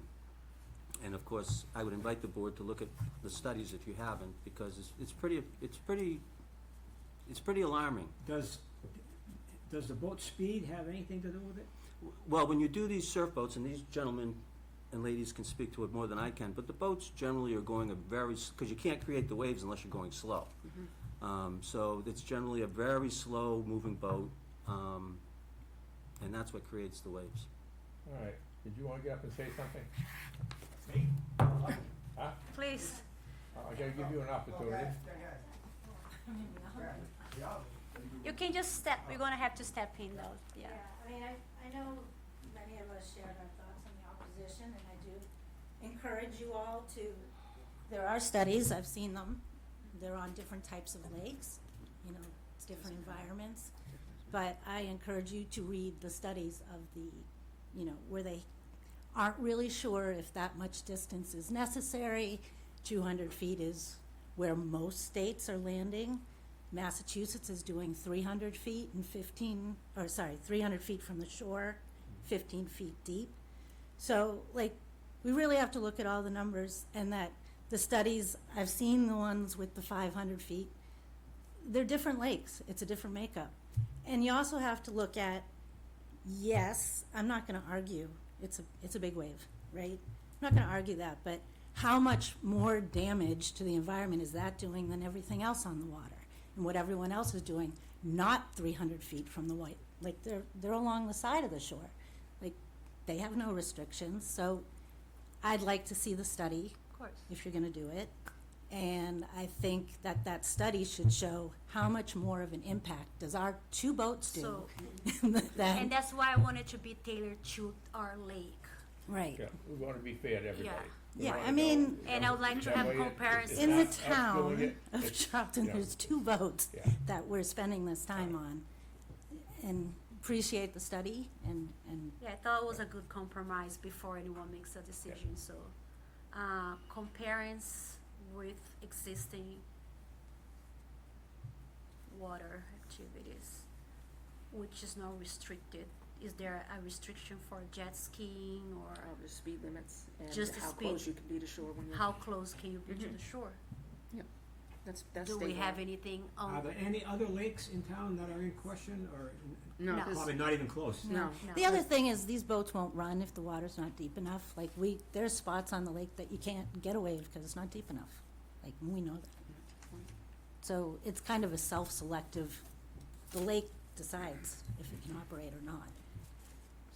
And of course, I would invite the board to look at the studies if you haven't, because it's pretty alarming. Does the boat speed have anything to do with it? Well, when you do these surf boats, and these gentlemen and ladies can speak to it more than I can, but the boats generally are going because you can't create the waves unless you're going slow. So it's generally a very slow moving boat, and that's what creates the waves. All right, did you wanna get up and say something? Huh? Please. I gotta give you an opportunity. You can just step, you're gonna have to step in though, yeah. I mean, I know many of us shared our thoughts on the opposition, and I do encourage you all to, there are studies, I've seen them, they're on different types of lakes, you know, it's different environments, but I encourage you to read the studies of the, you know, where they aren't really sure if that much distance is necessary. 200 feet is where most states are landing. Massachusetts is doing 300 feet and 300 feet from the shore, 15 feet deep. So, like, we really have to look at all the numbers, and that the studies, I've seen the ones with the 500 feet, they're different lakes, it's a different makeup. And you also have to look at, yes, I'm not gonna argue, it's a big wave, right? I'm not gonna argue that, but how much more damage to the environment is that doing than everything else on the water? And what everyone else is doing, not 300 feet from the white, like they're along the side of the shore. Like, they have no restrictions, so I'd like to see the study. Of course. If you're gonna do it. And I think that study should show how much more of an impact does our two boats do. So- than- And that's why I wanted to be tailored to our lake. Right. Yeah, we wanna be fair to everybody. We Yeah, wanna I mean- know, And I would like to that have way comparison. In the not us doing town it, of it's- Charlton, yeah. there's two boats Yeah. that we're spending this time on. And appreciate the study and Yeah, I thought it was a good compromise before anyone makes a decision, so, comparing with existing water activities, which is not restricted. Is there a restriction for jet skiing, or All the speed limits and Just the how speed. close you can be to shore when you're. how close can you be to Mhm. the shore? That's Do we state have law. anything Are on? there any other lakes in town that are in question, or No, No. 'cause- probably not even close? No. the other thing is these boats won't run if the water's not deep enough. Like there's spots on the lake that you can't get away because it's not deep enough. Like, we know that. So it's kind of a self-selective, the lake decides if it can operate or not.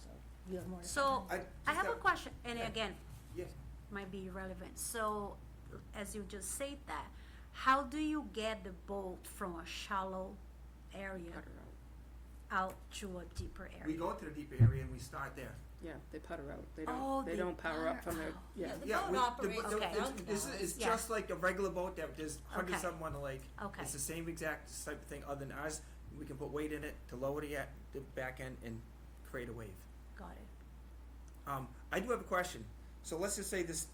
So, you have more to say? So, I I have a just question, and Yeah. again, Yes. might be irrelevant. So, as you just said that, how do you get the boat from a shallow area Cutter out. out to a deeper We area. go to the deeper area and we start there. Yeah, they putter out. They Oh, don't, they they don't power up putter from their, out. yeah. The Yeah, boat we, operates the, Okay. around this now. is Yeah. just like a regular boat that there's hundreds Okay. of them on the lake. Okay, It's the same exact type of thing, other than ours, we can put weight in it to lower the back end and create a wave. got it. I do have a question. So let's just say this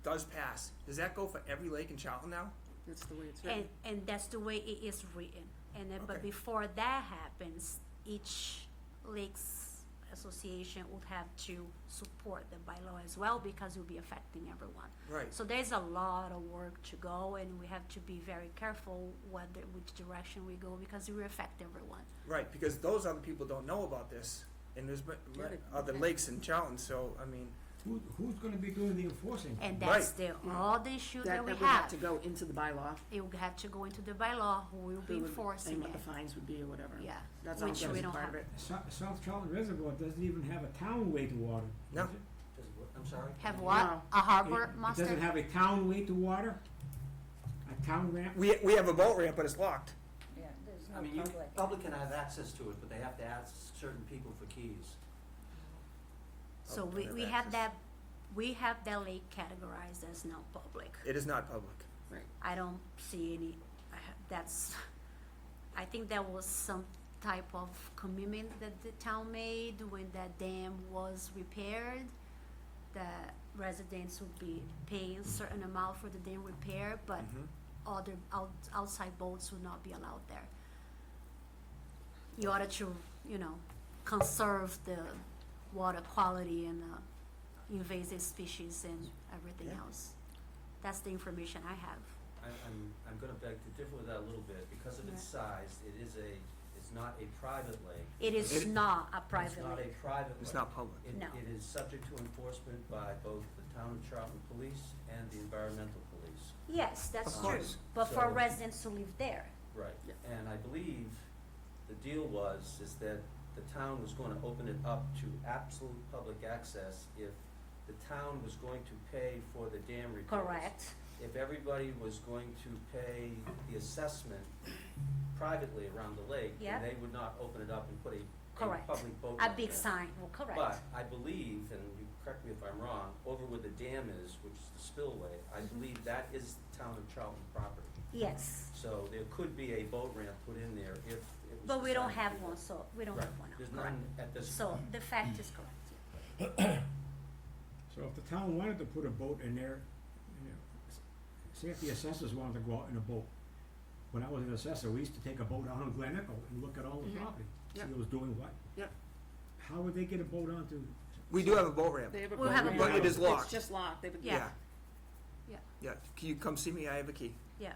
does pass. Does that go for every lake in Charlton now? That's the way it's written. And that's the way it is written. And then, but Okay. before that happens, each lakes association would have to support the bylaw as well, because it will be affecting everyone. Right. So there's a lot of work to go, and we have to be very careful which direction we go, because it will affect everyone. Right, because those other people don't know about this, and there's Yeah, they- other lakes in Charlton, so, I mean, Who's gonna be doing the enforcing? And that's Right. all the issue that we would have have. to go into the bylaw. It will have to go into the bylaw, who will be who would- enforcing And what it. the fines would be or whatever. Yeah, That's all which gonna we be don't part of have. it. South Charlton Reservoir doesn't even have a town way to water. No. does it? I'm sorry? Have what? No. A harbor It master? doesn't have a town way to water? A town ramp? we have a boat ramp, but it's locked. Yeah, there's I mean, public can have access to it, but they have to ask certain people for keys. So Public we have have access. we have that lake categorized as not public. It is not public. I don't see any, I think that was some type of commitment that the town made when that dam was repaired. That residents would be paying a certain amount for the dam repair, but Mhm. other outside boats would not be allowed there. In order to, conserve the water quality and invasive species and everything Yeah. else. That's the information I have. I'm gonna beg to differ with that a little bit, because of its size, it's not a private lake. It is It- not a It's private not a lake. private lake. It's not public. No. It is subject to enforcement by both the town of Charlton Police and the environmental police. Yes, that's Of true. course. But for So- residents to live there, Right. Yeah. And I believe the deal is that the town was gonna open it up to absolute public access if the town was going to pay for the dam repairs. correct? If everybody was going to pay the assessment privately around the lake, Yeah. then they would not open it up and put a Correct. public boat A ramp big there. sign, well, correct. But I believe, and you correct me if I'm wrong, over where the dam is, which is the spillway, I Mm-hmm. believe that is the town of Charlton property. Yes, So there could be a boat ramp put in there if it was. but we don't decided to have do one, that. so we don't Right. have one now, There's correct? none at this So point. the fact is correct. So if the town wanted to put a boat in there, say if the assessors wanted to go out in a boat. When I was an assessor, we used to take a boat out on Glen Echo and look at all the Mhm. property, see Yep. who was doing what. Yep. How would they get a boat onto? We do have a boat ramp. They have a We'll boat have a ramp. boat But it is locked. It's just locked. They would. Yeah. Yeah, can you come see me? I have a key. Yeah,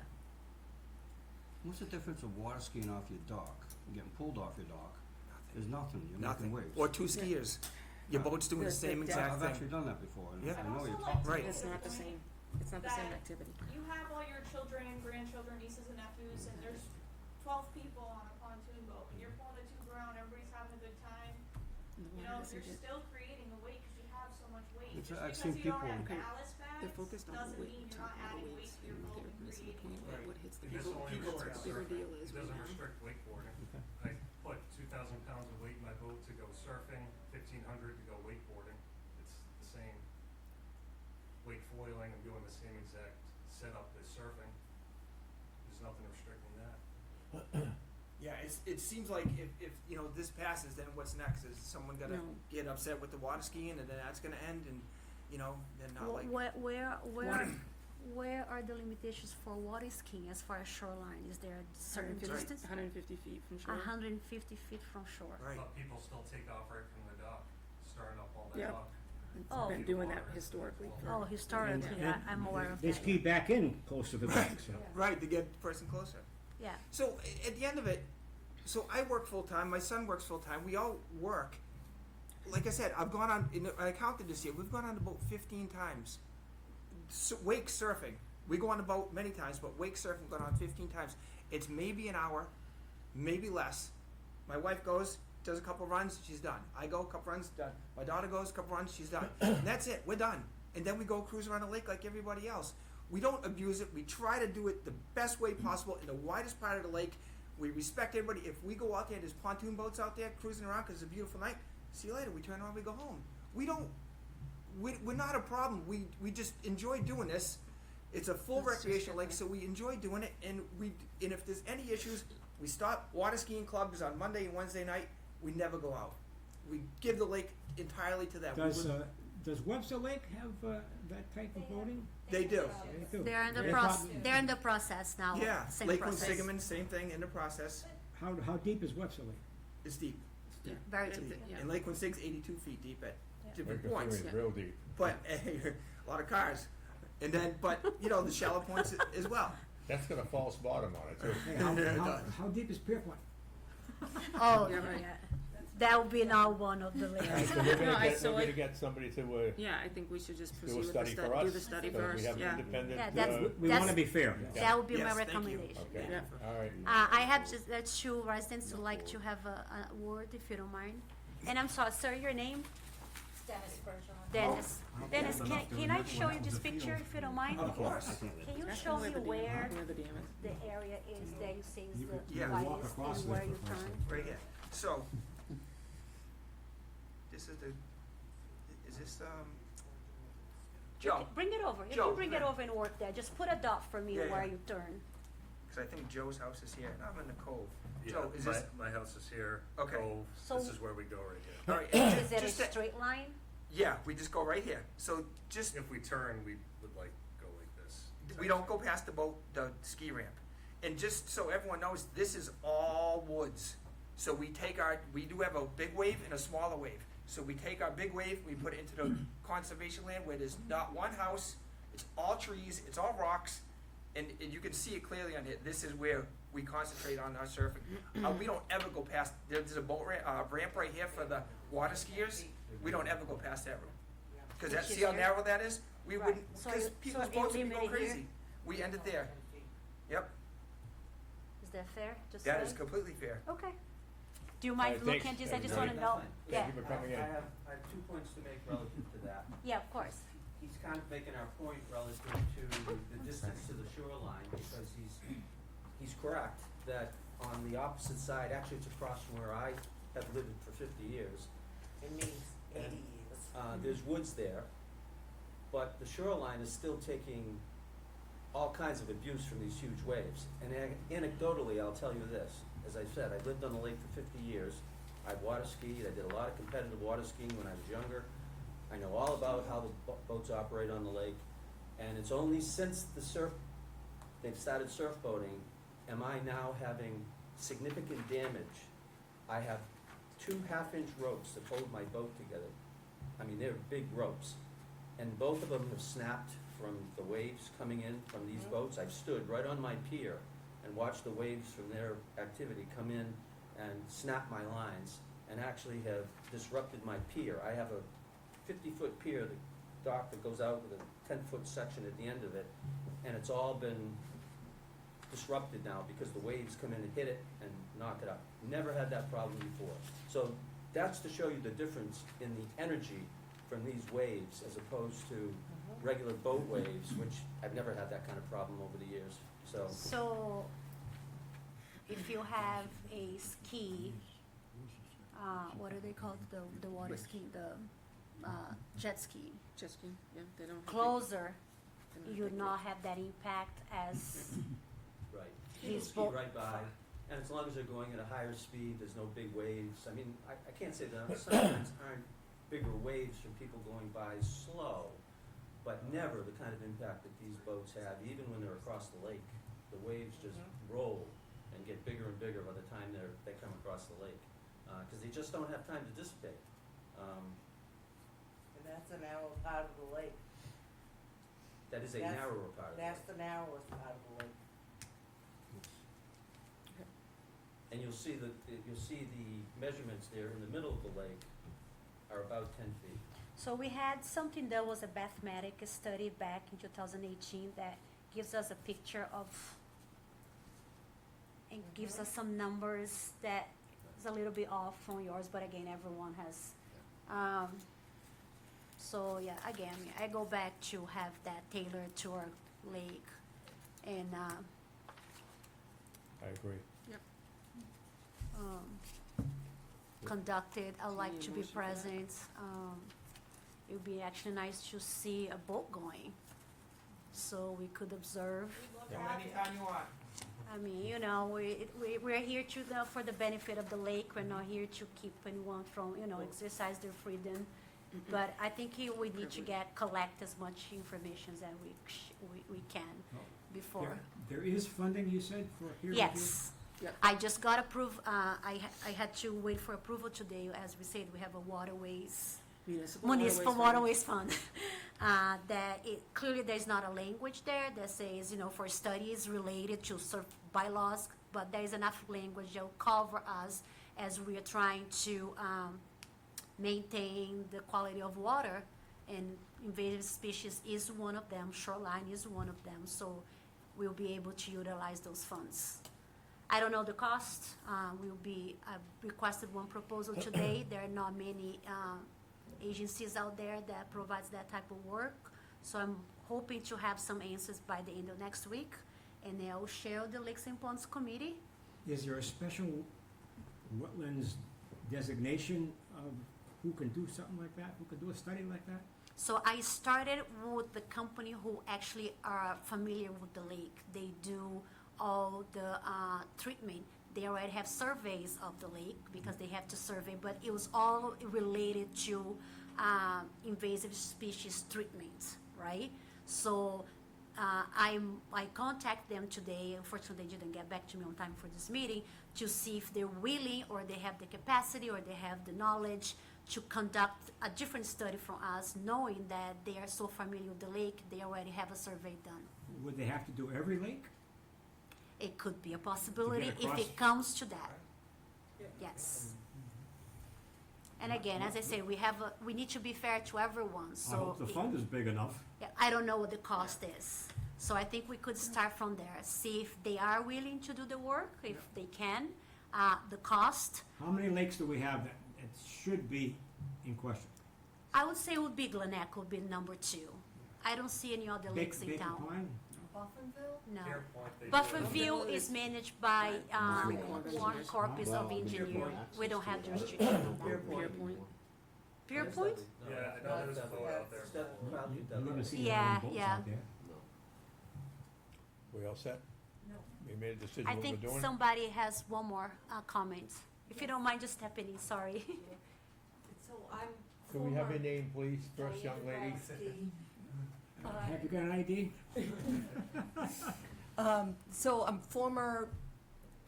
What's the difference of water skiing off your dock and getting pulled off your dock? There's nothing, you're Nothing. making waves. Or two skiers. Your boat's doing the The- same the- exact I've thing. actually done that before, and Yeah. I know you're I'd also like talking. to Right. It's not the same. It's not the same activity. You have all your children, grandchildren, nieces and nephews, and there's 12 people on a pontoon boat, and you're pulling a tube around, everybody's having a good time. And the You water know, doesn't you're get. still creating a weight because you have so much weight. It's- Just I've because seen you don't people- have Okay. ballast bags They're focused on the doesn't weight, mean you're talking not about adding the weight weights. to your They're boat and missing the creating point. weight. What hits the It doesn't people. only people restrict are- Bigger surfing. deal is It right doesn't now. restrict wakeboarding. Okay. I put 2,000 pounds of weight in my boat to go surfing, 1,500 to go wakeboarding. It's the same wake foiling, I'm doing the same exact setup as surfing. There's nothing restricting that. Yeah, it seems like if this passes, then what's next? Is someone gonna No. get upset with the water skiing, and then that's gonna end, and then not like. where are the limitations for water skiing as far as shoreline? Is there a certain 150 distance? 150 feet from shore. 150 feet from shore. Right. But people still take off right from the dock, starting up all that Yep. dock. Oh. Been doing that historically. for- Oh, historically, And I'm aware of They that. ski back in close to the dock, so. Right, to get the person closer. Yeah, So at the end of it, so I work full time. My son works full time. We all work. Like I said, I've gone on. I counted this year. We've gone on the boat 15 times. Wake surfing. We go on the boat many times, but wake surfing we've gone on 15 times. It's maybe an hour, maybe less. My wife goes, does a couple runs, she's done. I go, a couple runs, done. My daughter goes, a couple runs, she's done. And that's it. We're done. And then we go cruise around the lake like everybody else. We don't abuse it. We try to do it the best way possible in the widest part of the lake We respect everybody. If we go out there, there's pontoon boats out there cruising around because it's a beautiful night. See you later. We turn around, we go home. We're not a problem. We just enjoy doing this. It's a full That's just recreational lake, different. so we enjoy doing it. And if there's any issues, we stop. Water skiing clubs on Monday and Wednesday night. We never go out. We give the lake entirely to them. Does Webster Lake have that type of boating? They do. They do. They're in the They process, thought- they're in the process now. Yeah, Same Lakeland process. Sigeman, same thing in the process. How deep is Webster Lake? It's deep. Yeah. Very It's a deep. bit- yeah. And Lakeland Sig's 82 feet deep at different Like, points. it's real deep. But a lot of cars. And then, but the shallow points as well. That's got a false bottom on it, too. Hey, Yeah, it does. how deep is Pierpoint? Oh, Yeah, right. yeah. That would be now one of the All right, lakes. so we're No, gonna get, so we're I- gonna get somebody to, Yeah, I think we should just do proceed a with the study for study, us. do the study so that first, we have yeah. independent, Yeah, that's- We wanna be fair. That would be Yes, my thank you. recommendation. Okay, Yeah. all right. I have just, two residents who like to have a word, if you don't mind. And I'm sorry, sir, your name? Dennis Bergeron. Dennis. Dennis, enough to can I remember show when you that this was a picture, field. if you don't mind? Of course. Can you Ask show them me the dam- where where the dam is. the area is that you say is You the could- you could walk widest across and where this you for turn? Right here. So, this is Joe, Bring it over. You Joe, can bring it yeah. over and work there. Just put a dot for me Yeah, where yeah. you turn. because I think Joe's house is here, and I'm in the cove. Yeah, Joe, is this, my house is here, Okay. Cove, So- this is where we go right here. all right, and Is it a just to- straight line? yeah, we just go right here. So just, If we turn, we would like go like this. we don't go past the ski ramp. And just so everyone knows, this is all woods. So we do have a big wave and a smaller wave. So we take our big wave, we put it into the conservation land where there's not one house, it's all trees, it's all rocks, and you can see it clearly on it. This is where we concentrate on our surfing. We don't ever go past, there's a boat ramp right here for the water skiers. We don't ever go past that room. Because Which is see how here? narrow that is? We Right. wouldn't, So because you- people's so boats would be going eliminate here? crazy. We end it there. Yep, Is that fair? Just that say? is completely fair. Okay. Do you mind Alright, looking thanks, at this? I just everybody. wanna know. Yeah, Thank you for coming in. I have 2 points to make relative to that. yeah, of course. He's kind of making our point relative to the distance to the shoreline, because he's correct that on the opposite side, actually it's across from where I have lived for 50 years. It means 80 And, years. There's woods there, but the shoreline is still taking all kinds of abuse from these huge waves. And anecdotally, I'll tell you this, as I said, I lived on the lake for 50 years. I water skied, I did a lot of competitive water skiing when I was younger. I know all about how the boats operate on the lake, and it's only since they've started surf boating, am I now having significant damage. I have 2 half-inch ropes that hold my boat together. I mean, they're big ropes, and both of them have snapped from the waves coming in from these boats. I've stood right on my pier and watched the waves from their activity come in and snap my lines, and actually have disrupted my pier. I have a 50-foot pier, the dock that goes out with a 10-foot section at the end of it, and it's all been disrupted now because the waves come in and hit it and knock it up. Never had that problem before. So that's to show you the difference in the energy from these waves as opposed to regular boat waves, which I've never had that kind of problem over the years. So, if you have a ski, what are they called? The water ski, the jet ski. Jet ski, yeah, they don't. Closer, they don't you would take- not have that impact as Right. These These ski boat- right by, and as long as they're going at a higher speed, there's no big waves. I mean, I can't say that sometimes aren't bigger waves from people going by slow, but never the kind of impact that these boats have, even when they're across the lake. The waves just roll and get bigger and bigger by the time they come across the lake, because they just don't have time to dissipate. And that's a narrow part of the lake. That is a That's- narrower part of the lake. That's the narrowest part of the lake. And you'll see the measurements there in the middle of the lake are about 10 feet. So we had something that was a mathematic study back in 2018 that gives us a picture of, and gives us some numbers that is a little bit off from yours, but again, everyone has. So yeah, again, I go back to have that tailored to our lake, and I agree. conducted. I'd like need a to be motion for that? present. It would be actually nice to see a boat going, so we could observe. We'd love to Come have you. anytime you want. I mean, you know, we're here to, for the benefit of the lake. We're not here to keep anyone from, you know, exercise their freedom. But I think we need to collect as much information as we can before. There is funding, you said, for peer review? Yes. Yep. I just got approved, I had to wait for approval today. As we said, we have a waterways, municipal waterways fund. That clearly there's not a language there that says, you know, for studies related to surf bylaws, but there is enough language that will cover us as we are trying to maintain the quality of water, and invasive species is one of them, shoreline is one of them, so we'll be able to utilize those funds. I don't know the cost. I requested one proposal today. There are not many agencies out there that provides that type of work. So I'm hoping to have some answers by the end of next week, and I will share the Lakes and Ponds Committee. Is there a special wetlands designation of who can do something like that, who can do a study like that? So I started with the company who actually are familiar with the lake. They do all the treatment. They already have surveys of the lake because they have to survey, but it was all related to invasive species treatment, right? So I contact them today. Unfortunately, they didn't get back to me on time for this meeting to see if they're willing or they have the capacity or they have the knowledge to conduct a different study from us, knowing that they are so familiar with the lake, they already have a survey done. Would they have to do every lake? It could be a possibility if across- it comes to that. Yes. And again, as I say, we need to be fair to everyone, I so. hope the fund is big enough. Yeah, I don't know what the cost is. So I think we could start from there, see if they are willing to do the work, if they can, the cost. How many lakes do we have that it should be in question? I would say it would be Glenelg would be number 2. I don't see any other lakes in Bacon town. Pine? Buffinville? No. Pierpoint, they do. Buffinville is managed by Warren Corpus of Engineering. We don't have jurisdiction on that. Pierpoint? Yeah, I know there's a boat out there. I've never seen Yeah, boats yeah. out there. We all set? No. We made a decision I what we're think doing? somebody has one more comment. If you don't mind just stepping in, sorry. So I'm Can we have your name, please, first, young lady? Have you got an ID? So I'm former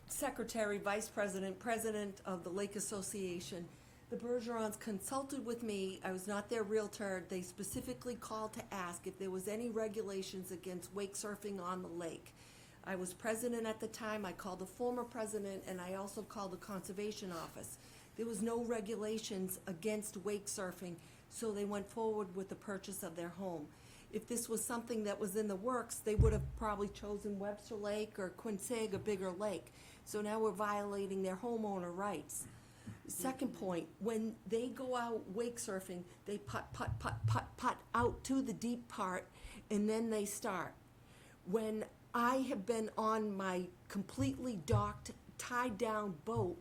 secretary, vice president, president of the Lake Association. The Bergerons consulted with me. I was not their realtor. They specifically called to ask if there was any regulations against wake surfing on the lake. I was president at the time. I called the former president, and I also called the conservation office. There was no regulations against wake surfing, so they went forward with the purchase of their home. If this was something that was in the works, they would have probably chosen Webster Lake or Quincy, a bigger lake. So now we're violating their homeowner rights. Second point, when they go out wake surfing, they putt out to the deep part, and then they start. When I have been on my completely docked, tied down boat,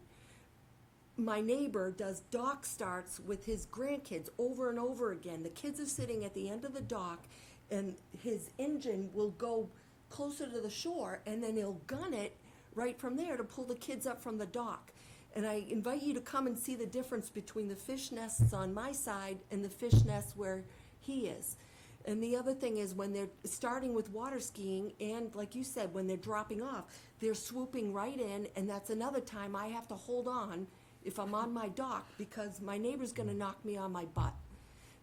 my neighbor does dock starts with his grandkids over and over again. The kids are sitting at the end of the dock, and his engine will go closer to the shore, and then he'll gun it right from there to pull the kids up from the dock. And I invite you to come and see the difference between the fish nests on my side and the fish nests where he is. And the other thing is when they're starting with water skiing, and like you said, when they're dropping off, they're swooping right in, and that's another time I have to hold on if I'm on my dock, because my neighbor's gonna knock me on my butt.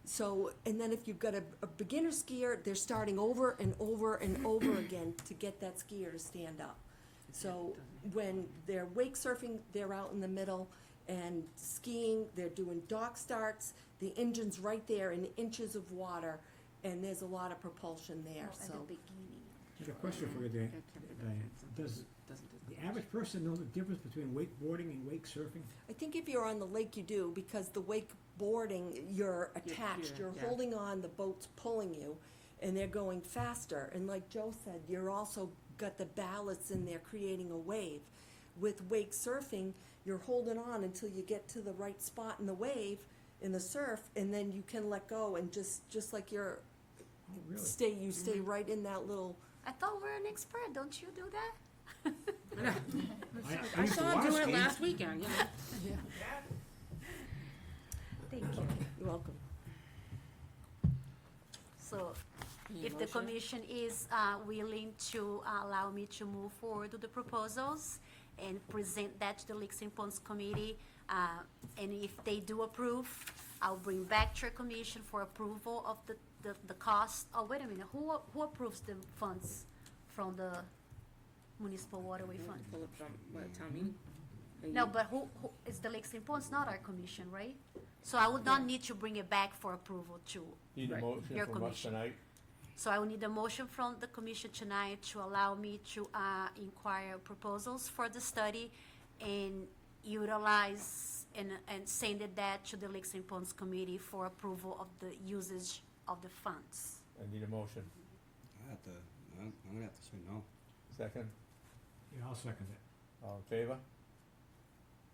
So, and then if you've got a beginner skier, they're starting over and over and over again to get that skier to stand up. So when they're wake surfing, they're out in the middle, and skiing, they're doing dock starts, the engine's right there in inches of water, and there's a lot of propulsion there, At so. the beginning. I have a question for you, Diane. Does the average person know the difference between wakeboarding and wake surfing? I think if you're on the lake, you do, because the wakeboarding, you're attached, you're yeah. holding on, the boat's pulling you, and they're going faster. And like Joe said, you're also got the ballasts in there creating a wave. with wake surfing, you're holding on until you get to the right spot in the wave, in the surf, and then you can let go and just like you're, Oh, really? stay right in that little, I thought we're an expert, don't you do that? I used to saw him water doing it ski. last weekend, you know. Thank you. you're welcome. So, Need a if the motion? commission is willing to allow me to move forward with the proposals and present that to the Lakes and Ponds Committee, and if they do approve, I'll bring back to your commission for approval of the cost. Oh, wait a minute, who approves the funds from the municipal waterway fund? Pull it from, what, town meeting? Are No, you- but who, is the Lakes and Ponds not our commission, right? So I would not need to bring it back for approval too. Need a Right. motion Your from us commission. tonight? So I will need a motion from the commission tonight to allow me to inquire proposals for the study and utilize and send it that to the Lakes and Ponds Committee for approval of the usage of the funds. I need a motion. I'm gonna have to say no. Second, Yeah, I'll second it. all in favor?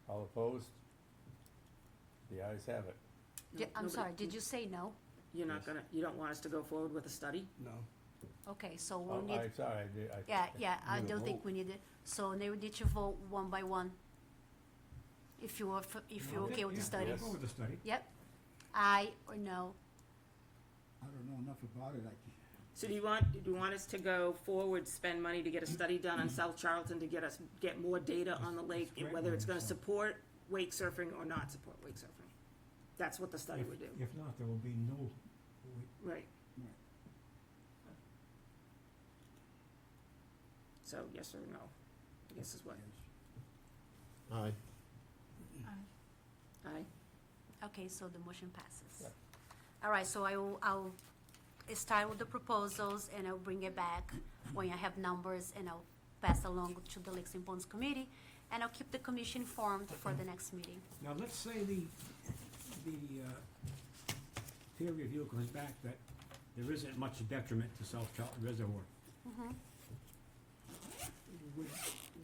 All opposed? The ayes have it. Yeah, I'm nobody- sorry, did you say no? You're not Yes. gonna, you don't want us to go forward with a study? No. Okay, so Oh, we'll need, I'm sorry, I. yeah, I Need a don't think vote. we need it. So they would need to vote one by one. If you're okay with the Yeah, study. I'll go with the study. Yep. Aye or no? I don't know enough about it, So do you want us to go forward, spend money to get a study done on South Charlton to get more data on the lake, It's great whether it's gonna money, so. support wake surfing or not support wake surfing? That's what the study would do, If not, there will be no, right? So, yes or no? I guess is what, Aye. aye? Okay, so the motion passes. Yeah. All right, so I'll start with the proposals and I'll bring it back when I have numbers and I'll pass along to the Lakes and Ponds Committee and I'll keep the commission informed for the next meeting. now let's say the peer review comes back that there isn't much detriment to South Charlton Reservoir. Mhm.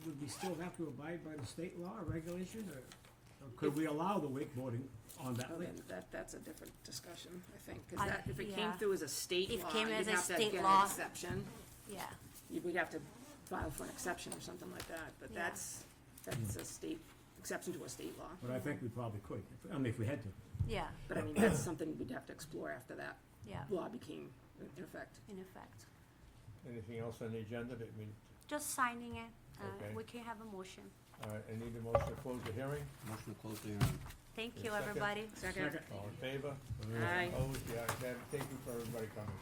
Would we still have to abide by the state law or regulations, or could we allow the wakeboarding on that Well, lake? then that's a different discussion, I think, I- cause that, if it came yeah. through as a state If law, came you'd as a have to state get law. an exception. Yeah, We'd have to file for an exception or something like that, but Yeah. that's a state, exception to a state law. But I think we probably could, if we had to. yeah, But I mean, that's something we'd have to explore after that yeah, law became in effect. in effect. Anything else on the agenda that we, Just signing it, Okay. we can have a motion. all right, I need a motion to close the hearing. Motion to close the hearing. Thank Yes, you, second. everybody. Second? All in favor? Aye. Opposed? The ayes have it. Thank you for everybody coming.